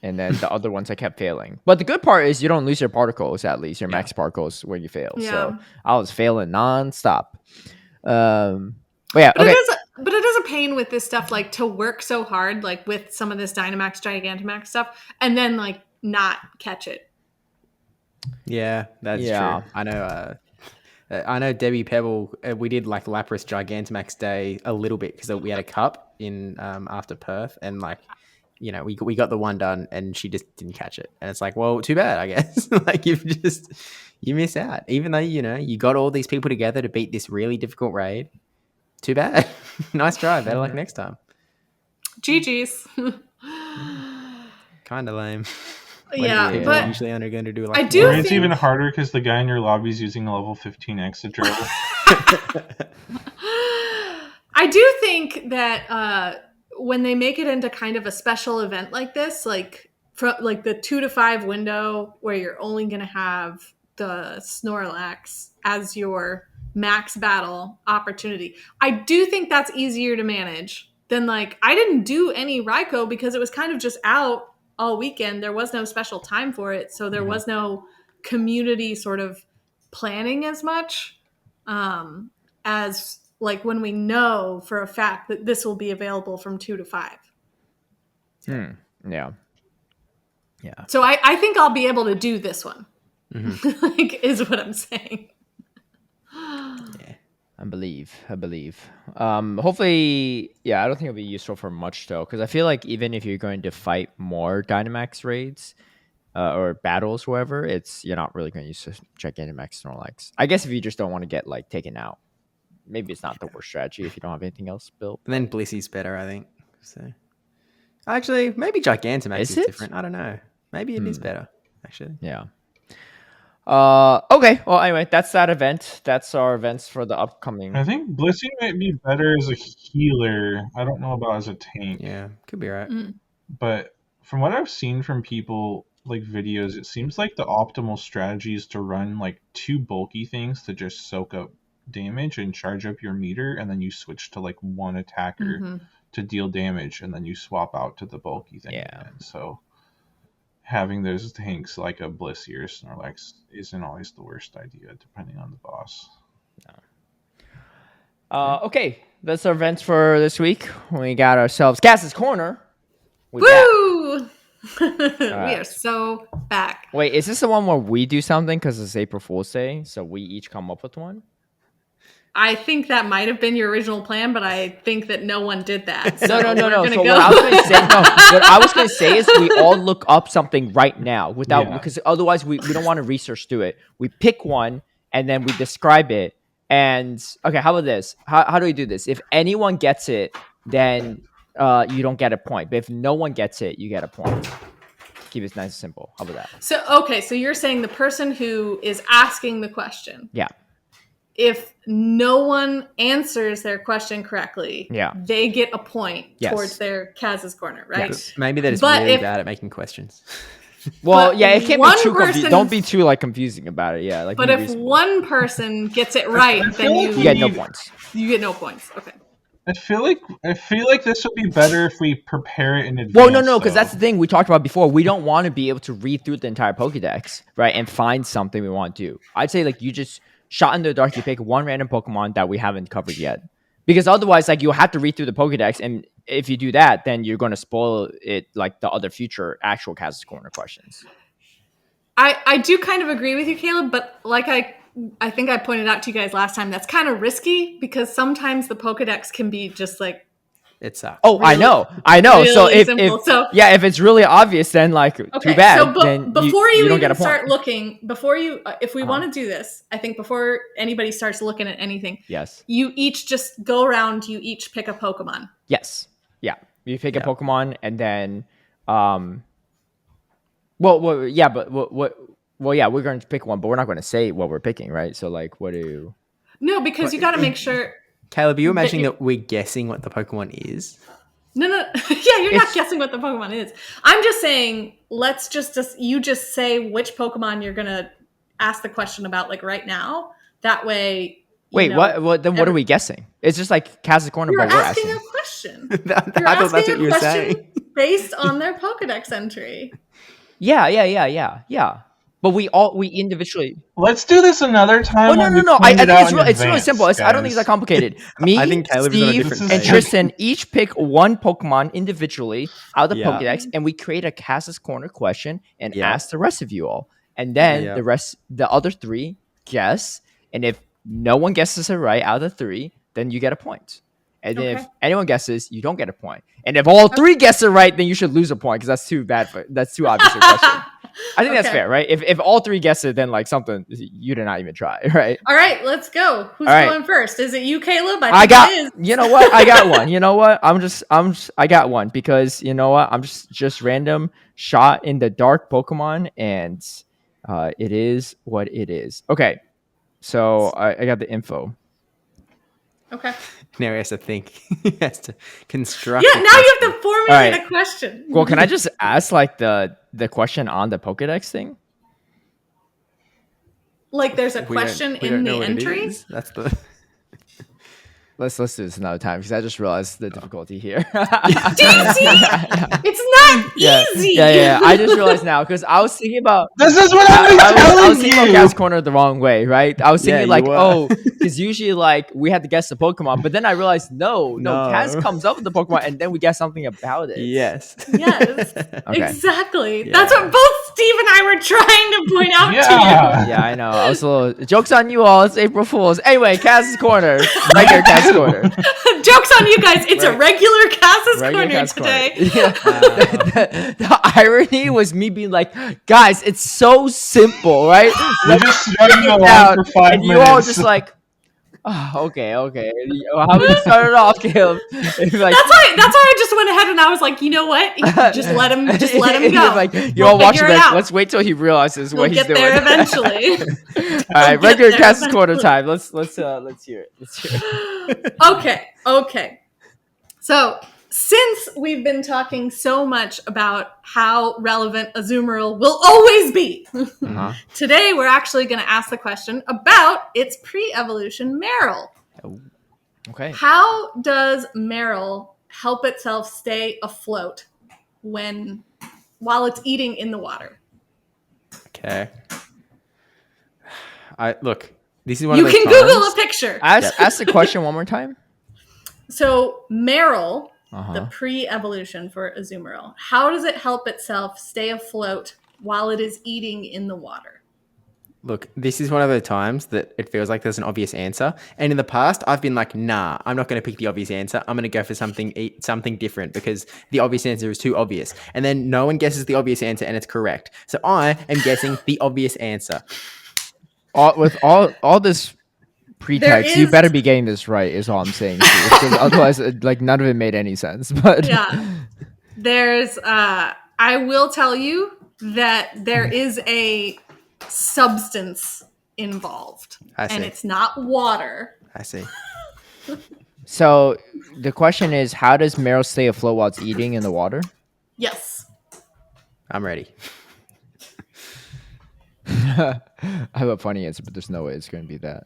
And then the other ones I kept failing. But the good part is you don't lose your particles, at least, your max particles when you fail. Yeah. So I was failing nonstop. But yeah, okay. But it is a pain with this stuff, like to work so hard, like with some of this Dynamax, Gigantamax stuff, and then like not catch it. Yeah, that's true. I know Debbie Pebble. We did like Lapras Gigantamax Day a little bit because we had a cup in after Perth, and like, you know, we got the one done, and she just didn't catch it, and it's like, well, too bad, I guess. Like you miss out, even though you got all these people together to beat this really difficult raid. Too bad. Nice try. Better luck next time. GG's. Kind of lame. Yeah, but usually only going to do like. I do. It's even harder because the guy in your lobby is using a level 15 Excadrill. I do think that when they make it into kind of a special event like this, like the 2 to 5 window where you're only going to have the Snorlax as your max battle opportunity, I do think that's easier to manage than like I didn't do any Raikou because it was kind of just out all weekend. There was no special time for it, so there was no community sort of planning as much as like when we know for a fact that this will be available from 2 to 5. Yeah. So I think I'll be able to do this one. Like is what I'm saying. Yeah. I believe. Hopefully, I don't think it'll be useful for much though, because I feel like even if you're going to fight more Dynamax raids or battles, whatever, you're not really going to use Gigantamax Snorlax. I guess if you just don't want to get like taken out, maybe it's not the worst strategy if you don't have anything else built. And then Blissy's better, I think. So actually, maybe Gigantamax is different. I don't know. Maybe it is better. Actually, yeah. Okay. Well, anyway, that's that event. That's our events for the upcoming. I think Blissey might be better as a healer. I don't know about as a tank. Yeah, could be right. But from what I've seen from people, like videos, it seems like the optimal strategy is to run like 2 bulky things to just soak up damage and charge up your meter, and then you switch to like 1 attacker to deal damage, and then you swap out to the bulky thing. Yeah. Again. So having those tanks like a Blissey or Snorlax isn't always the worst idea, depending on the boss. Okay, that's our events for this week. We got ourselves Kaz's Corner. Woo! We are so back. Wait, is this the one where we do something because it's April Fool's Day, so we each come up with one? I think that might have been your original plan, but I think that no one did that. So No. So what I was going to say is we all look up something right now because otherwise we don't want to research through it. We pick one and then we describe it. And okay, how about this? How do we do this? If anyone gets it, then you don't get a point. But if no one gets it, you get a point. Keep it nice and simple. How about that? So you're saying the person who is asking the question. Yeah. If no one answers their question correctly, they get a point towards their Kaz's Corner, right? Yes. Maybe they're just really bad at making questions. Well, it can't be too confusing. Don't be too like confusing about it. Yeah, like. But if one person gets it right, then you get no points. You get no points. Okay. I feel like this would be better if we prepare it in advance. Well, no, because that's the thing we talked about before. We don't want to be able to read through the entire Pokédex, right, and find something we want to do. I'd say like you just shot in the dark. You pick one random Pokemon that we haven't covered yet, because otherwise, like you'll have to read through the Pokédex, and if you do that, then you're going to spoil it, like the other future actual Kaz's Corner questions. I do kind of agree with you, Caleb, but like I think I pointed out to you guys last time, that's kind of risky because sometimes the Pokédex can be just like it sucks. Oh, really, I know. Really so if if it's really obvious, then like too bad. So then before you don't even get a point. start looking, if we want to do this, I think before anybody starts looking at anything, you each just go around. You each pick a Pokemon. Yes. Yeah. You pick a Pokemon, and then Well, yeah, but what? Well, yeah, we're going to pick one, but we're not going to say what we're picking, right? So, like, what do you? No, because you got to make sure. Caleb, are you imagining that we're guessing what the Pokemon is? No. Yeah, you're not guessing what the Pokemon is. I'm just saying, let's just you just say which Pokemon you're going to ask the question about, like, right now. That way. Wait, what? Then what are we guessing? It's just like Kaz's Corner, but we're asking a question. I thought that's what you were saying. Based on their Pokedex entry. Yeah. But we individually. Let's do this another time. Oh no! I think it's really simple. I don't think it's that complicated. Me, I think Steve, and Tristan each pick one Pokemon individually out of the Pokedex, and we create a Kaz's Corner question and ask the rest of you all, and then the other three guess, and if no one guesses it right out of the three, then you get a point. And then if anyone guesses, you don't get a point. And if all three guess it right, then you should lose a point because that's too obvious a question. I think that's fair, right? If all three guess it, then like something you did not even try, right? All right, let's go. Who's going first? Is it you, Caleb? I got. You know what? I got one. You know what? I got one because you know what? I'm just random shot in the dark Pokemon, and it is what it is. Okay, so I got the info. Okay. Now he has to think. He has to construct. Yeah, now you have to formulate a question. Well, can I just ask like the question on the Pokedex thing? Like there's a question in the entries? That's the... Let's do this another time because I just realized the difficulty here. Do you see? It's not easy. Yeah. I just realized now because I was thinking about this is what I was thinking about Kaz's Corner the wrong way, right? I was thinking because usually like we had to guess the Pokemon, but then I realized no, Kaz comes up with the Pokemon and then we guess something about it. Yes, exactly. Yeah. That's what both Steve and I were trying to point out to you. Yeah, I know. I was a little joke's on you all. It's April Fool's. Anyway, Kaz's Corner, regular Kaz's Corner. Joke's on you guys. It's a regular Kaz's Corner today. Yeah. The irony was me being like, guys, it's so simple, right? We're just starting along for 5 minutes. And you all just like, oh, okay. How about you start it off, Caleb? Like, that's why I just went ahead and I was like, you know what? Just let him go. Like you all watch it. Let's wait till he realizes what he's doing. We'll get there eventually. All right, regular Kaz's Corner time. Let's hear it. Okay. So since we've been talking so much about how relevant Azumarill will always be, today we're actually going to ask the question about its pre-evolution Marill. Okay. How does Marill help itself stay afloat while it's eating in the water? Okay. This is one of those times. You can Google a picture. Ask the question one more time. So Marill, the pre-evolution for Azumarill, how does it help itself stay afloat while it is eating in the water? Look, this is one of the times that it feels like there's an obvious answer. And in the past, I've been like, nah, I'm not going to pick the obvious answer. I'm going to go for something different because the obvious answer is too obvious. And then no one guesses the obvious answer and it's correct. So I am guessing the obvious answer. With all this pretext, you better be getting this right is all I'm saying. Because otherwise, like none of it made any sense. But there's, I will tell you that there is a substance involved, and it's not water. I see. So the question is, how does Marill stay afloat while it's eating in the water? Yes. I'm ready. I have a funny answer, but there's no way it's going to be that.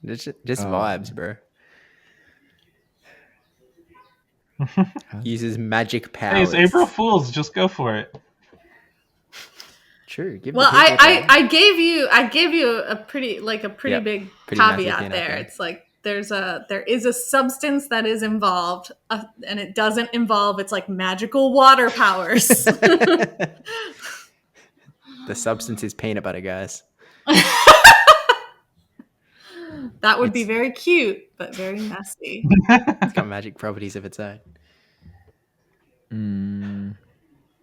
Just vibes, bro. Uses magic powers. Hey, it's April Fool's. Just go for it. True. I gave you a pretty big caveat there. It's like there is a substance that is involved, and it doesn't involve its like magical water powers. The substance is peanut butter, guys. That would be very cute, but very messy. It's got magic properties of its own.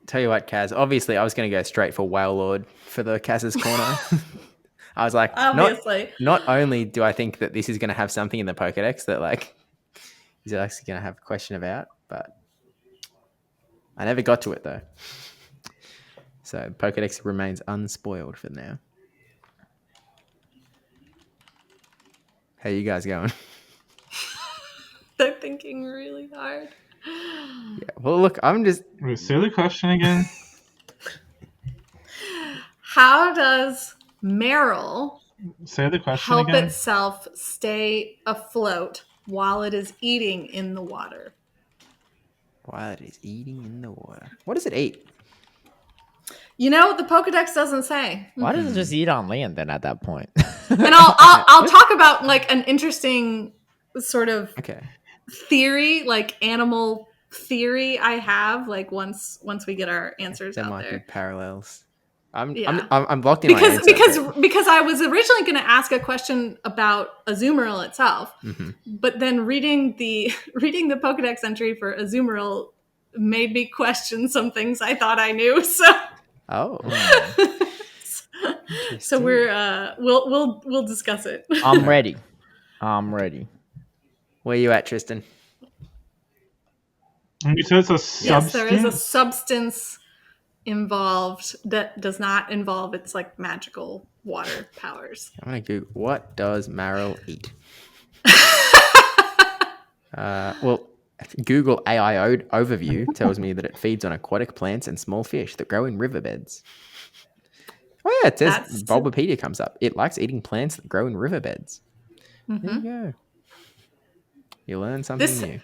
Tell you what, Kaz, obviously I was going to go straight for Whale Lord for the Kaz's Corner. I was like, obviously. Not only do I think that this is going to have something in the Pokedex that like he's actually going to have a question about, but I never got to it though. So Pokedex remains unspoiled for now. How you guys going? They're thinking really hard. Yeah. Well, look, I'm just. Wait, say the question again. How does Marill Say the question help again. itself stay afloat while it is eating in the water? While it is eating in the water. What does it eat? You know, the Pokedex doesn't say. Why does it just eat on land then at that point? And I'll talk about like an interesting sort of theory, like animal theory I have, like once we get our answers out there. There might be parallels. I'm locked in because I was originally going to ask a question about Azumarill itself, but then reading the Pokedex entry for Azumarill made me question some things I thought I knew. So so we'll discuss it. I'm ready. Where you at, Tristan? You said it's a substance? Yes, there is a substance involved that does not involve its like magical water powers. I'm gonna Google what does Marill eat. Well, Google AI overview tells me that it feeds on aquatic plants and small fish that grow in riverbeds. Oh yeah, it says Bulbapedia comes up. It likes eating plants that grow in riverbeds. There you go. You learn something new.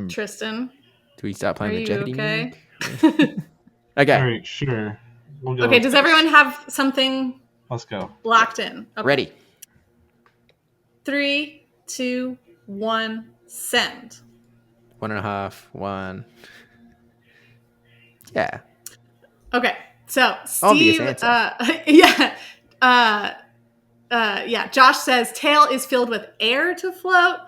Tristan, do we start playing the Jeopardy? Okay. Okay. All right, sure. We'll go. Okay. Does everyone have something? Let's go. Locked in. Okay. Ready. 3, 2, 1, send. 1.5. 1. Yeah. Okay. So Obvious Steve, answer. Josh says tail is filled with air to float.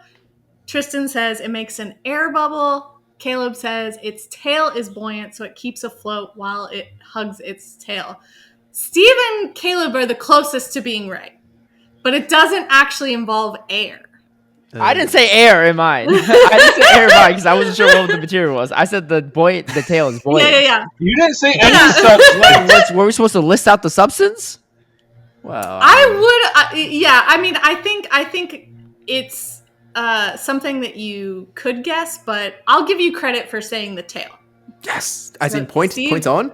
Tristan says it makes an air bubble. Caleb says its tail is buoyant, so it keeps afloat while it hugs its tail. Steve and Caleb are the closest to being right, but it doesn't actually involve air. I didn't say air in mine. I didn't say air in mine because I wasn't sure what the material was. I said the tail is buoyant. Yeah. You didn't say any substance. Were we supposed to list out the substance? Well, I would. I mean, I think it's something that you could guess, but I'll give you credit for saying the tail. Yes, as in points on.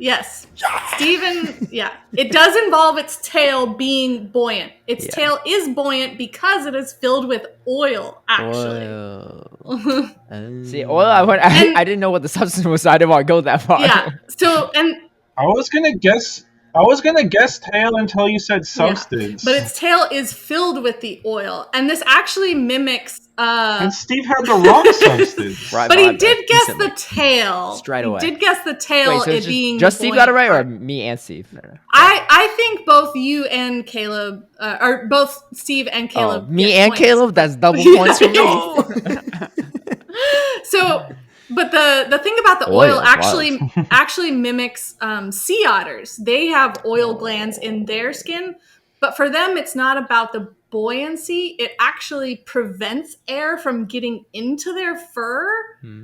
Yes. Steven, it does involve its tail being buoyant. Its tail is buoyant because it is filled with oil, actually. See, oil, I didn't know what the substance was, so I didn't want to go that far. Yeah, so, and... I was going to guess tail until you said substance. Yeah, but its tail is filled with the oil, and this actually mimics... and Steve had the wrong substance. But he did guess the tail. Straight away. He did guess the tail. Wait, so being just Steve got it right, or me and Steve? I think both you and Caleb, or both Steve and Caleb. Me and points. Caleb? That's double points for me. So... But the thing about the oil actually mimics sea otters. They have oil glands in their skin, but for them, it's not about the buoyancy. It actually prevents air from getting into their fur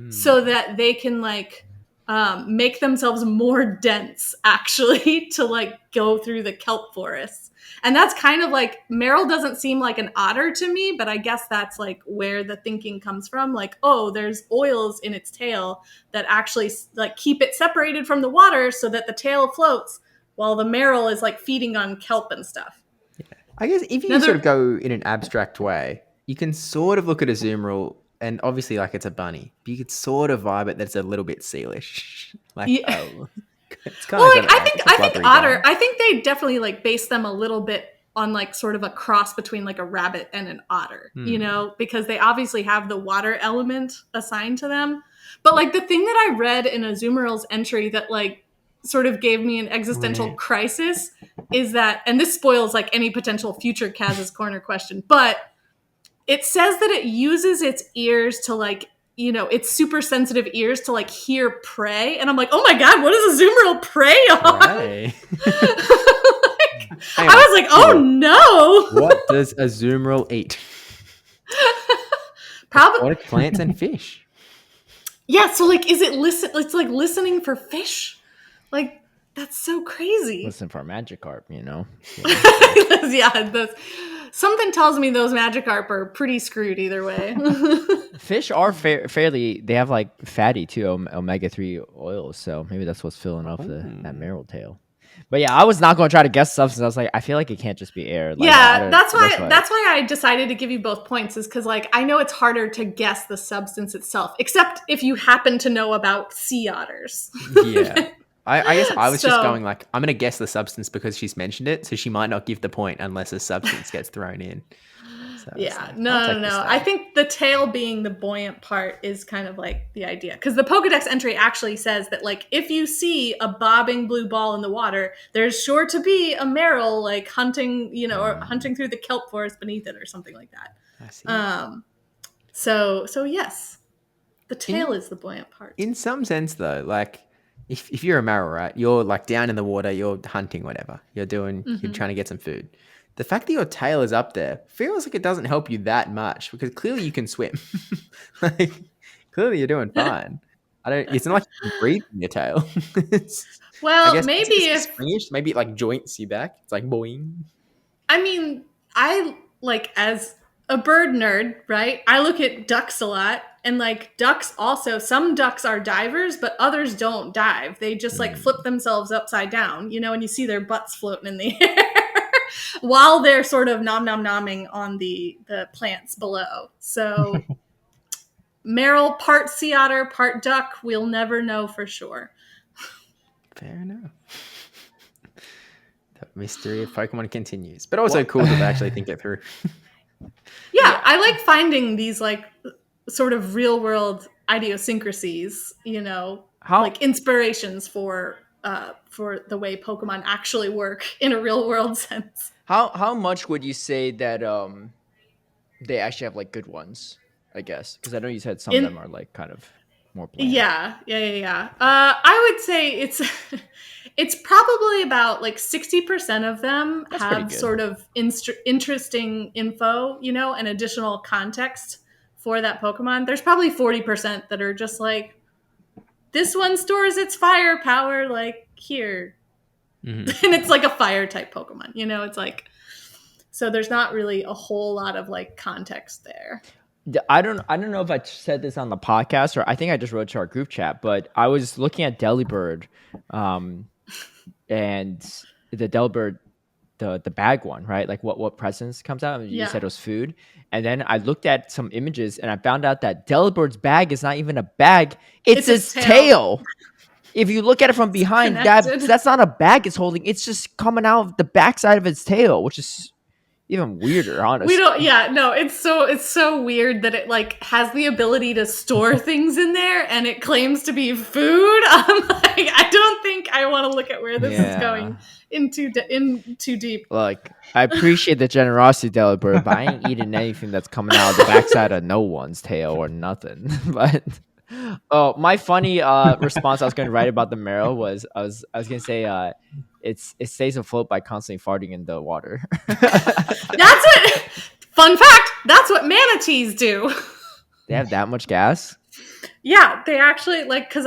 so that they can make themselves more dense, actually, to go through the kelp forests. And that's kind of Marill doesn't seem like an otter to me, but I guess that's where the thinking comes from. There's oils in its tail that actually keep it separated from the water so that the tail floats while the Marill is feeding on kelp and stuff. Yeah. I guess if you sort of go in an abstract way, you can sort of look at Azumarill, and obviously it's a bunny, but you could sort of vibe it that's a little bit sealish. It's kind of I think otter. I think they definitely base them a little bit on sort of a cross between a rabbit and an otter, because they obviously have the water element assigned to them. But the thing that I read in Azumarill's entry that sort of gave me an existential crisis is that, and this spoils any potential future Kaz's Corner question, but it says that it uses its ears to its super sensitive ears to hear prey. And I'm oh my God, what does Azumarill prey on? Right. I was oh no. What does Azumarill eat? Probably plants and fish. Yeah, so like, is it it's like listening for fish? Like, that's so crazy. Listen for a Magikarp, you know. Yeah, something tells me those Magikarp are pretty screwed either way. Fish are fairly. They have like fatty too, omega-3 oils. So maybe that's what's filling up that Marill tail. But yeah, I was not going to try to guess substance. I was like, I feel like it can't just be air. Like, yeah, that's why I decided to give you both points, is because like I know it's harder to guess the substance itself, except if you happen to know about sea otters. Yeah. I guess I was just going like, I'm going to guess the substance because she's mentioned it, so she might not give the point unless a substance gets thrown in. So yeah, like, no. I think the tail being the buoyant part is kind of like the idea. Because the Pokedex entry actually says that like if you see a bobbing blue ball in the water, there's sure to be a Marill like hunting, or hunting through the kelp forest beneath it or something like that. I see. So yes, the tail is the buoyant part. In some sense though, like if you're a Marill, right, you're like down in the water, you're hunting, whatever. You're trying to get some food. The fact that your tail is up there feels like it doesn't help you that much because clearly you can swim. Like clearly you're doing fine. It's not like you can breathe in your tail. Maybe it like joints you back. It's like boing. I mean, I like, as a bird nerd, right? I look at ducks a lot, and like ducks also, some ducks are divers, but others don't dive. They just like flip themselves upside down, and you see their butts floating in the air while they're sort of nom-nom-nomming on the plants below. So Marill, part sea otter, part duck, we'll never know for sure. Fair enough. The mystery of Pokemon continues, but also cool to actually think it through. Yeah, I like finding these like sort of real world idiosyncrasies, like inspirations for the way Pokemon actually work in a real world sense. How much would you say that they actually have like good ones? I guess because I know you said some of them are like kind of more bland. Yeah. I would say it's probably about like 60% of them have sort of interesting info, and additional context for that Pokemon. There's probably 40% that are just like, this one stores its firepower like here. And it's like a fire type Pokemon, it's like, so there's not really a whole lot of like context there. I don't know if I said this on the podcast or I think I just wrote to our group chat, but I was looking at Delibird, and the Delibird, the bag one, right? Like what presents comes out. You said it was food, and then I looked at some images and I found out that Delibird's bag is not even a bag; it's its tail. If you look at it from behind, that's not a bag it's holding; it's just coming out of the backside of its tail, which is even weirder, honestly. It's so weird that it like has the ability to store things in there and it claims to be food. I'm like, I don't think I want to look at where this is going in too deep. Like, I appreciate the generosity, Delibird, but I ain't eating anything that's coming out of the backside of no one's tail or nothing. But my funny response I was going to write about the Marill was I was going to say it stays afloat by constantly farting in the water. Fun fact, that's what manatees do. They have that much gas? Yeah, they actually, like, because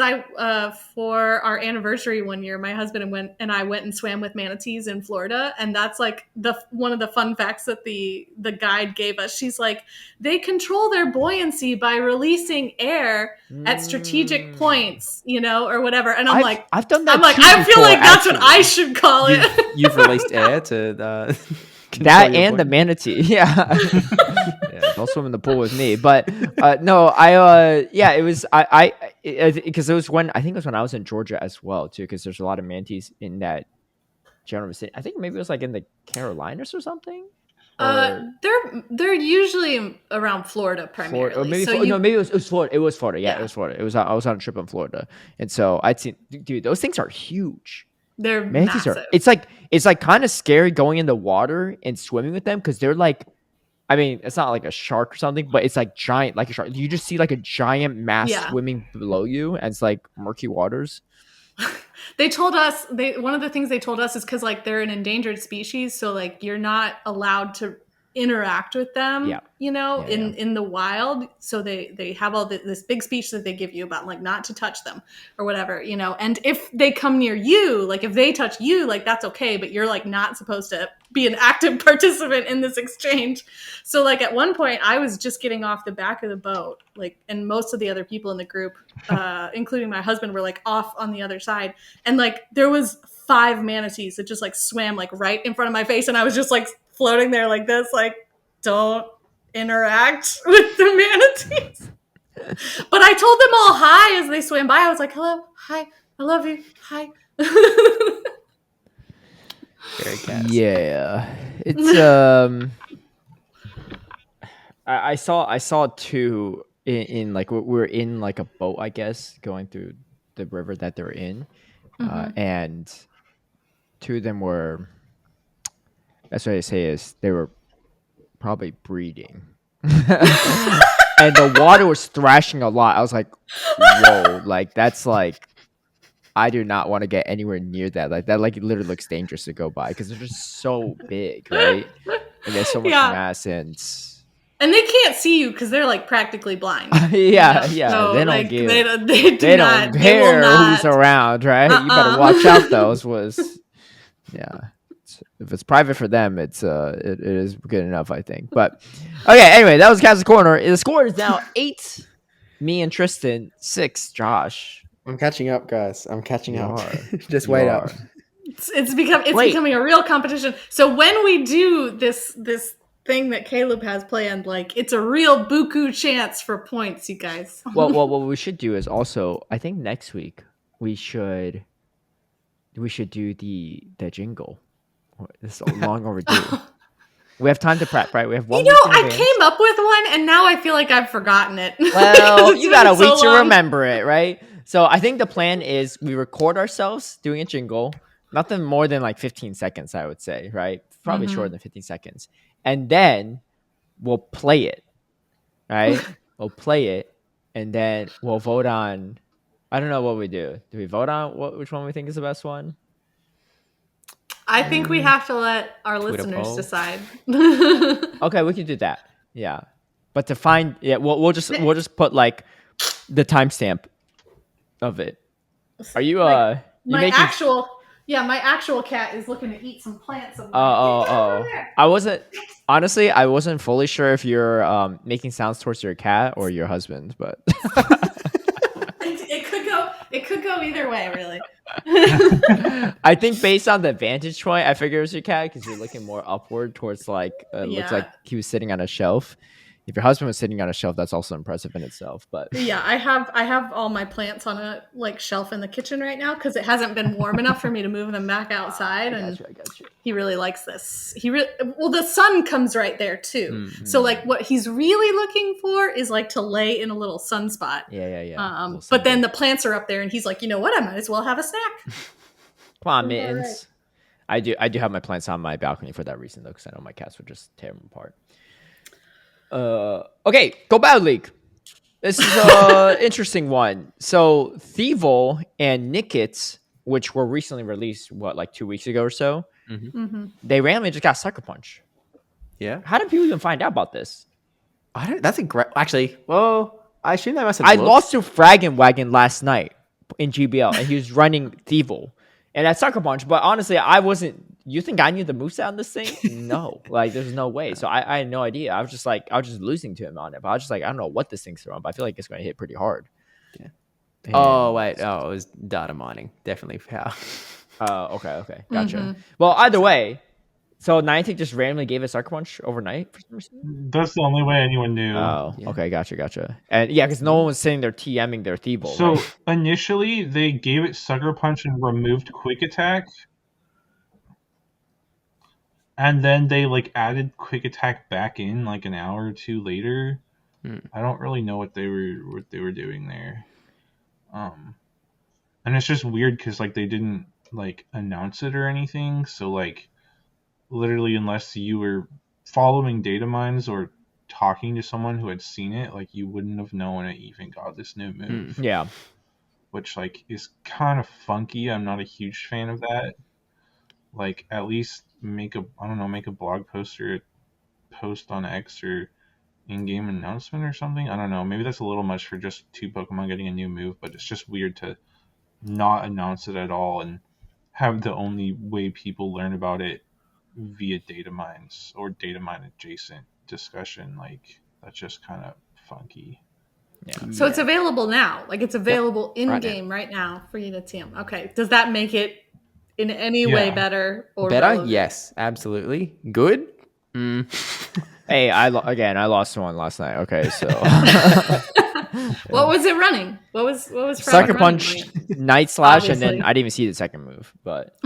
for our anniversary one year, my husband and I went and swam with manatees in Florida, and that's like one of the fun facts that the guide gave us. She's like, they control their buoyancy by releasing air at strategic points, or whatever. And I've done that. I'm like, I feel like that's what I should call it. You've released air to the. That and the manatee, yeah. Don't swim in the pool with me. But no, it was because it was when I was in Georgia as well too, because there's a lot of manatees in that general vicinity. I think maybe it was like in the Carolinas or something. They're usually around Florida primarily. Or maybe maybe it was Florida. It was Florida. Yeah, it was Florida. I was on a trip in Florida, and so I'd seen. Dude, those things are huge. They're massive. It's like kind of scary going in the water and swimming with them because they're like, I mean, it's not like a shark or something, but it's like giant, like a shark. You just see like a giant mass swimming below you, and it's like murky waters. They told us one of the things they told us is because like they're an endangered species, so like you're not allowed to interact with them, in the wild. So they have all this big speech that they give you about like not to touch them or whatever, and if they come near you, like if they touch you, like that's okay, but you're like not supposed to be an active participant in this exchange. So like at one point I was just getting off the back of the boat, like, and most of the other people in the group, including my husband, were like off on the other side, and like there was 5 manatees that just like swam like right in front of my face, and I was just like floating there like this, like, don't interact with the manatees. But I told them all hi as they swam by. I was like, hello, hi, I love you, hi. Yeah, it's I saw 2 in like we're in like a boat, I guess, going through the river that they're in, and 2 of them were. That's what I say is they were probably breeding, and the water was thrashing a lot. I was like, whoa, like that's like. I do not want to get anywhere near that. Like that, like it literally looks dangerous to go by because they're just so big, right? And there's so much mass and they can't see you because they're like practically blind. yeah. So, they don't like, give. They don't care who's around, right? You better watch out. Those if it's private for them, it is good enough, I think. But okay, anyway, that was Kaz's Corner. The score is now 8. Me and Tristan 6. Josh. I'm catching up, guys. I'm catching up. Just You wait are. up. It's becoming a real competition. So when we do this thing that Caleb has planned, like it's a real buku chance for points, you guys. Well, what we should do is also, I think next week we should do the jingle. This is long overdue. We have time to prep, right? We have 1 week in I advance. came up with one, and now I feel like I've forgotten it. Well, you got a week to remember it, right? So I think the plan is we record ourselves doing a jingle, nothing more than like 15 seconds, I would say, right? Probably shorter than 15 seconds. And then we'll play it, right? We'll play it, and then we'll vote on, I don't know what we do. Do we vote on which one we think is the best one? I think we have to let our listeners decide. Okay, we can do that. Yeah. But to find, we'll just put like the timestamp of it. Are you my actual cat is looking to eat some plants. I wasn't fully sure if you're making sounds towards your cat or your husband, but it could go either way, really. I think based on the vantage point, I figured it was your cat because you're looking more upward towards like looks like he was sitting on a shelf. If your husband was sitting on a shelf, that's also impressive in itself. But yeah, I have all my plants on a like shelf in the kitchen right now because it hasn't been warm enough for me to move them back outside. I got you. He really likes this. The sun comes right there too. Mm-hmm. So like what he's really looking for is like to lay in a little sunspot. Yeah. But then the plants are up there, and he's like, you know what? I might as well have a snack. Come on, mittens. Right. I do have my plants on my balcony for that reason though, because I know my cats would just tear them apart. Okay, Go Battle League. This is an interesting one. So Thievel and Nickets, which were recently released, like 2 weeks ago or so, they randomly just got Sucker Punch. Yeah. How did people even find out about this? That's a great. Actually, well, I assume they must have. I lost to Fraggin' Wagon last night in GBL, and he was running Thievel. And at Sucker Punch, but honestly, I wasn't. You think I knew the moveset on this thing? No, like there's no way. So I had no idea. I was just losing to him on it. But I was just like, I don't know what this thing's throwing, but I feel like it's going to hit pretty hard. Yeah. Oh wait, it was data mining. Definitely how. Okay, gotcha. Well, either way, so Niantic just randomly gave a Sucker Punch overnight for some reason. That's the only way anyone knew. Oh, yeah. Okay, gotcha. And yeah, because no one was sitting there TMing their Thievel. So right? Initially, they gave it Sucker Punch and removed Quick Attack. And then they like added Quick Attack back in like an hour or two later. I don't really know what they were doing there. And it's just weird because like they didn't like announce it or anything. So like literally unless you were following data mines or talking to someone who had seen it, like you wouldn't have known it even got this new move. Yeah. Which like is kind of funky. I'm not a huge fan of that. Like at least make a blog post or post on X or in-game announcement or something. I don't know. Maybe that's a little much for just 2 Pokemon getting a new move, but it's just weird to not announce it at all and have the only way people learn about it via data mines or data mine adjacent discussion. Like, that's just kind of funky. Yeah. So it's available now. Like, it's available in-game right now for Unitium. Okay. Does that make it in any way better or better? relevant? Yes, absolutely. Good? Hey, I lost one last night. Okay, so what was it running? What was Sucker Punch, Night Slash, Obviously. and then I didn't even see the second move, but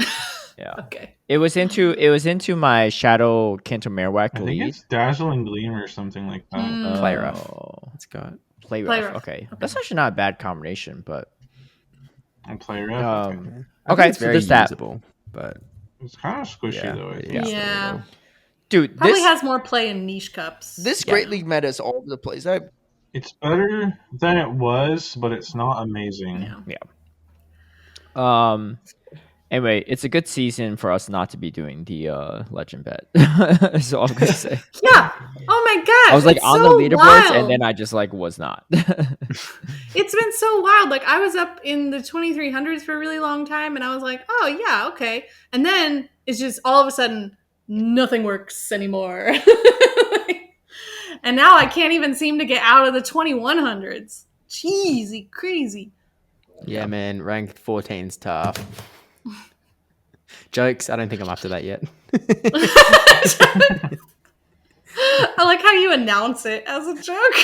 yeah. Okay. It was into my Shadow Kanto Marowak lead. I think it's Dazzling Gleam or something like that. Play rough. Let's go. Play rough. Okay. That's actually not a bad combination, but Play rough. Okay, it's very usable, but it's kind of squishy though. I think. Yeah. Dude, probably has more play in niche cups. This Great League meta is all over the place. It's better than it was, but it's not amazing. Yeah. Anyway, it's a good season for us not to be doing the legend bet. That's all I'm gonna say. Yeah. Oh my god. I was like on the leaderboards, and then I just like was not. It's been so wild. Like, I was up in the 2300s for a really long time, and I was like, oh yeah, okay. And then it's just all of a sudden nothing works anymore. And now I can't even seem to get out of the 2100s. Jeezy, crazy. Yeah, man, ranked 14's tough. Jokes, I don't think I'm up to that yet. I like how you announce it as a joke.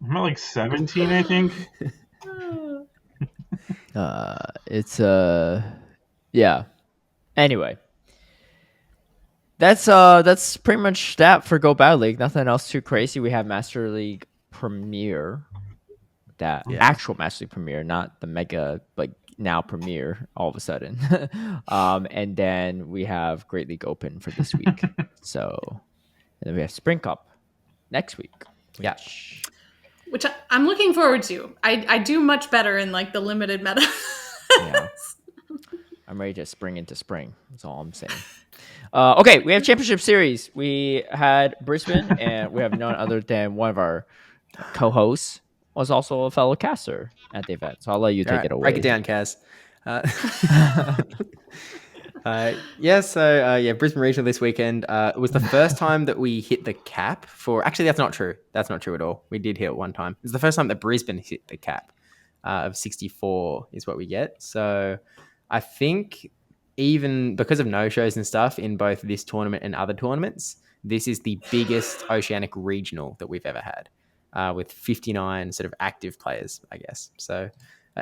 I'm at like 17, I think. It's yeah. Anyway. That's pretty much that for Go Battle League. Nothing else too crazy. We have Master League Premier. Actual Master League Premier, not the mega like now Premier all of a sudden. And then we have Great League Open for this week. So, and then we have Spring Cup next week. Which I'm looking forward to. I do much better in like the limited meta. Yeah. I'm ready to spring into spring. That's all I'm saying. Okay, we have Championship Series. We had Brisbane, and we have none other than one of our co-hosts was also a fellow caster at the event. So I'll let you take it away. Break it down, Kaz. Brisbane Regional this weekend. It was the first time that we hit the cap for... Actually, that's not true. That's not true at all. We did hit it one time. It's the first time that Brisbane hit the cap of 64 is what we get. So I think even because of no-shows and stuff in both this tournament and other tournaments, this is the biggest Oceanic Regional that we've ever had, with 59 sort of active players, I guess. So...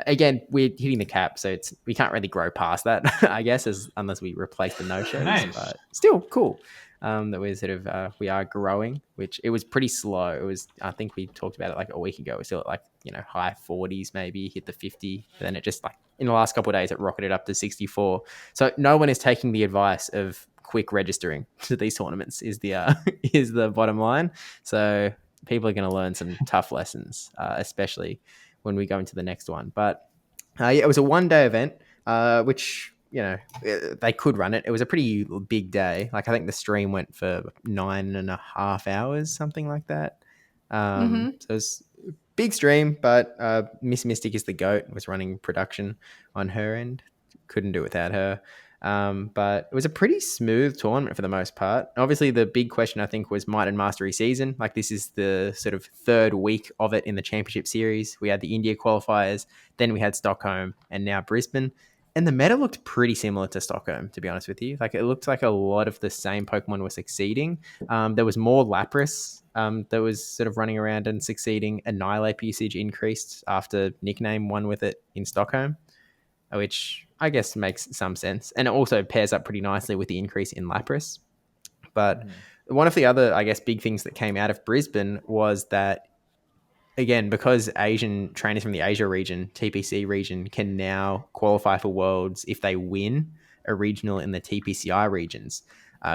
again, we're hitting the cap, so we can't really grow past that, I guess, unless we replace the no-shows. Nice. But still cool that we're we are growing, which it was pretty slow. It was, I think we talked about it like a week ago. We're still at like, high 40s maybe, hit the 50. And then it just like, in the last couple of days, it rocketed up to 64. So no one is taking the advice of quick registering to these tournaments is the bottom line. So people are going to learn some tough lessons, especially when we go into the next one. But it was a one-day event, which, they could run it. It was a pretty big day. Like, I think the stream went for 9.5 hours, something like that. So it was a big stream, but Miss Mystic is the GOAT, was running production on her end. Couldn't do it without her. But it was a pretty smooth tournament for the most part. Obviously, the big question, I think, was Might and Mastery season. Like, this is the sort of third week of it in the Championship Series. We had the India qualifiers, then we had Stockholm, and now Brisbane. And the meta looked pretty similar to Stockholm, to be honest with you. Like, it looked like a lot of the same Pokemon were succeeding. There was more Lapras that was sort of running around and succeeding. Annihilate usage increased after Nickname won with it in Stockholm, which I guess makes some sense. And it also pairs up pretty nicely with the increase in Lapras. But one of the other, I guess, big things that came out of Brisbane was that, again, because Asian trainers from the Asia region, TPC region, can now qualify for Worlds if they win a regional in the TPCI regions.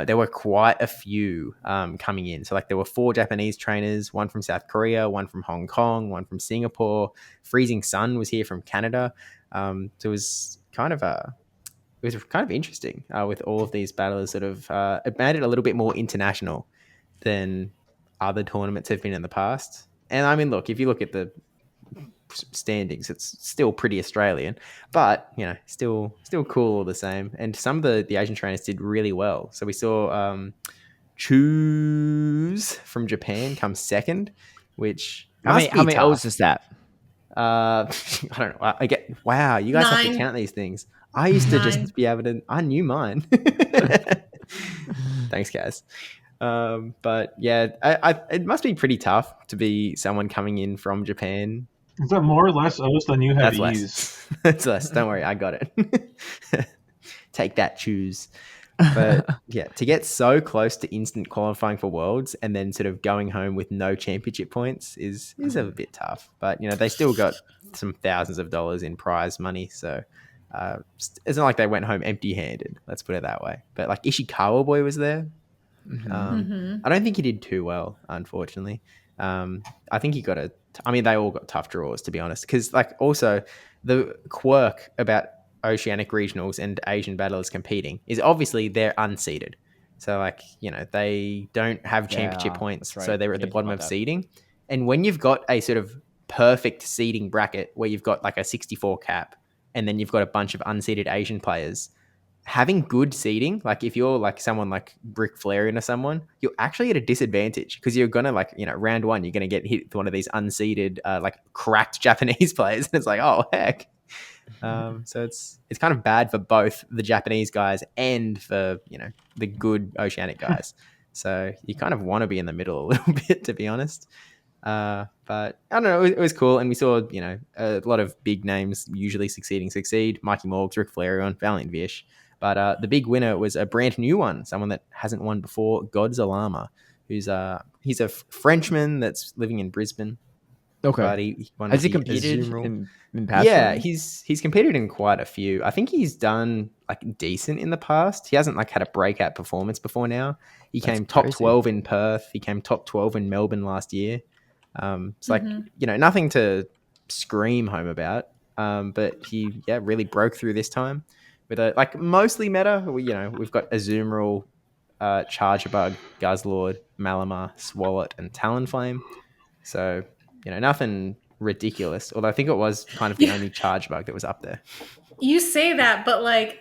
There were quite a few coming in. So, like, there were 4 Japanese trainers, one from South Korea, one from Hong Kong, one from Singapore. Freezing Sun was here from Canada. So it was kind of was kind of interesting with all of these battlers that have it made it a little bit more international than other tournaments have been in the past. And I mean, look, if you look at the standings, it's still pretty Australian, but still cool all the same. And some of the Asian trainers did really well. So we saw Choose from Japan come second, which how many O's is that? I don't know. Wow, you guys 9. have to count these things. I used to just be able to. I knew mine. Thanks, Kaz. But yeah, it must be pretty tough to be someone coming in from Japan. Is that more or less O's than you have That's E's? That's less. Don't worry, I got it. Take that, Choose. But yeah, to get so close to instant qualifying for Worlds and then sort of going home with no championship points is a bit tough. But they still got some thousands of dollars in prize money, so it's not like they went home empty-handed. Let's put it that way. But like Ishikawa boy was there. I don't think he did too well, unfortunately. I think he got they all got tough draws, to be honest, because like also the quirk about Oceanic regionals and Asian battlers competing is obviously they're unseeded. So like, they don't have championship points. Right. So they're at the bottom of seeding. And when you've got a sort of perfect seeding bracket where you've got like a 64 cap and then you've got a bunch of unseeded Asian players, having good seeding, like if you're like someone like Rick Flairian or someone, you're actually at a disadvantage because you're going to round one, you're going to get hit with one of these unseeded, like cracked Japanese players. And it's like, oh, heck. So it's kind of bad for both the Japanese guys and for the good Oceanic guys. So you kind of want to be in the middle a little bit, to be honest. But I don't know, it was cool, and we saw a lot of big names usually succeed. Mikey Morgs, Rick Flairion, Valiant Vish. But the big winner was a brand new one, someone that hasn't won before, Godzilla, who's he's a Frenchman that's living in Brisbane. Okay. But he won. Has he competed in past? Yeah, he's competed in quite a few. I think he's done like decent in the past. He hasn't like had a breakout performance before now. He came top 12 in Perth. He came top 12 in Melbourne last year. It's like, nothing to scream home about. But he really broke through this time with a like mostly meta. We've got Azumarill, Chargebug, Guzzlord, Malamar, Swalot, and Talonflame. So nothing ridiculous. Although I think it was kind of the only Chargebug that was up there. You say that, but like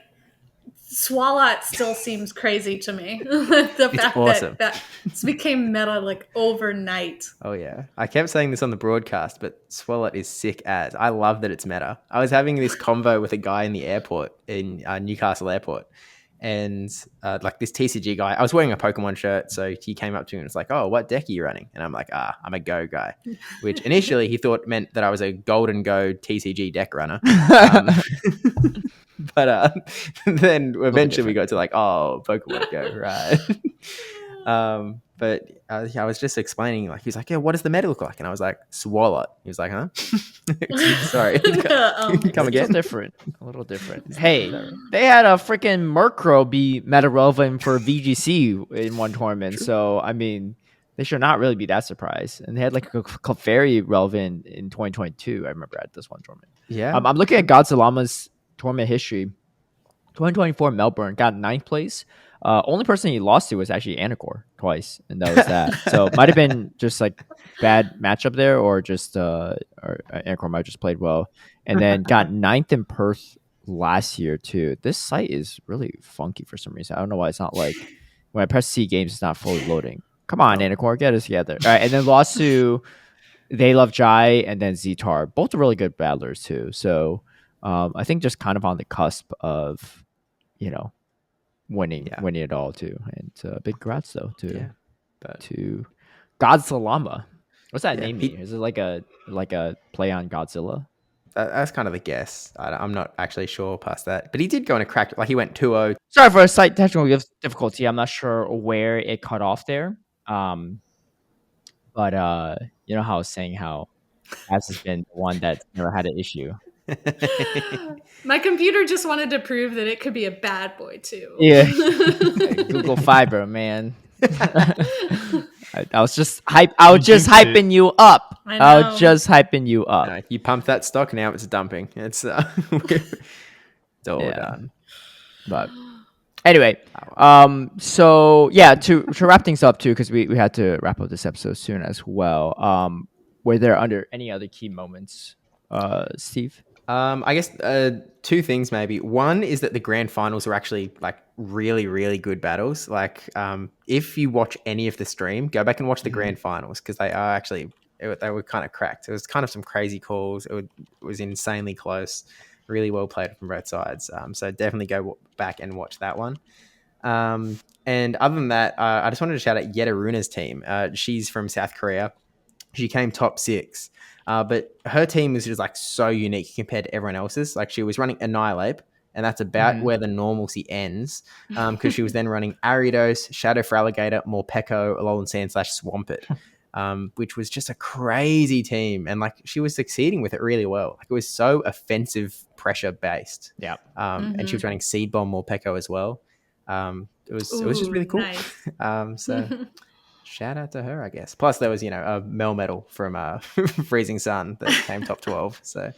Swalot still seems crazy to me. The fact that it became meta like overnight. Oh yeah, I kept saying this on the broadcast, but Swalot is sick as. I love that it's meta. I was having this convo with a guy in the airport in Newcastle Airport, and like this TCG guy, I was wearing a Pokemon shirt, so he came up to me and was like, "Oh, what deck are you running?" And I'm like, I'm a Go guy," which initially he thought meant that I was a Golden Go TCG deck runner. But then eventually we got to like, oh, Pokemon Go, right? But I was just explaining, like, he was like, yeah, what does the meta look like? And I was like, Swalot. He was like, huh? Sorry. Come again? A little different. Hey, they had a freaking Murkrow be meta relevant for VGC in one tournament. True. So, I mean, they should not really be that surprised. And they had like a Clefairy relevant in 2022, I remember, at this one tournament. Yeah. I'm looking at Godzillama's tournament history. 2024 Melbourne got 9th place. Only person he lost to was actually Anacor twice, and that was that. So it might have been just like bad matchup there, or just or Anacor might have just played well, and then got 9th in Perth last year too. This site is really funky for some reason. I don't know why it's not like when I press C games, it's not fully loading. Come on, Anacor, get us together. All right, and then lost to They Love Jai and then Zetar. Both are really good battlers too. So I think just kind of on the cusp of winning it all too, and big congrats though to Godzilla. What's that name mean? Is it like a play on Godzilla? That's kind of a guess. I'm not actually sure past that, but he did go in a crack. Like he went 2-0. Sorry for a slight technical difficulty. I'm not sure where it cut off there. But you know how I was saying how Kaz has been the one that's never had an issue. My computer just wanted to prove that it could be a bad boy too. Yeah. Google Fiber, man. I was just hyping you up. I was just hyping you up. No, you pumped that stock, now it's dumping. It's all done. But anyway, so yeah, to wrap things up too, because we had to wrap up this episode soon as well. Were there any other key moments, Steve? I guess two things maybe. One is that the grand finals were actually like really, really good battles. Like if you watch any of the stream, go back and watch the grand finals because they are actually they were kind of cracked. It was kind of some crazy calls. It was insanely close. Really well played from both sides. So definitely go back and watch that one. And other than that, I just wanted to shout out Yetta Runa's team. She's from South Korea. She came top 6. But her team was just like so unique compared to everyone else's. Like she was running Annihilate, and that's about where the normalcy ends. Because she was then running Ariados, Shadow for Alligator, Morpeko, Alolan Sand / Swampert. Which was just a crazy team, and like she was succeeding with it really well. Like it was so offensive pressure based. Yeah. And she was running Seed Bomb Morpeko as well. It was just really cool. Nice. So shout out to her, I guess. Plus there was, a Melmetal from Freezing Sun that came top 12. So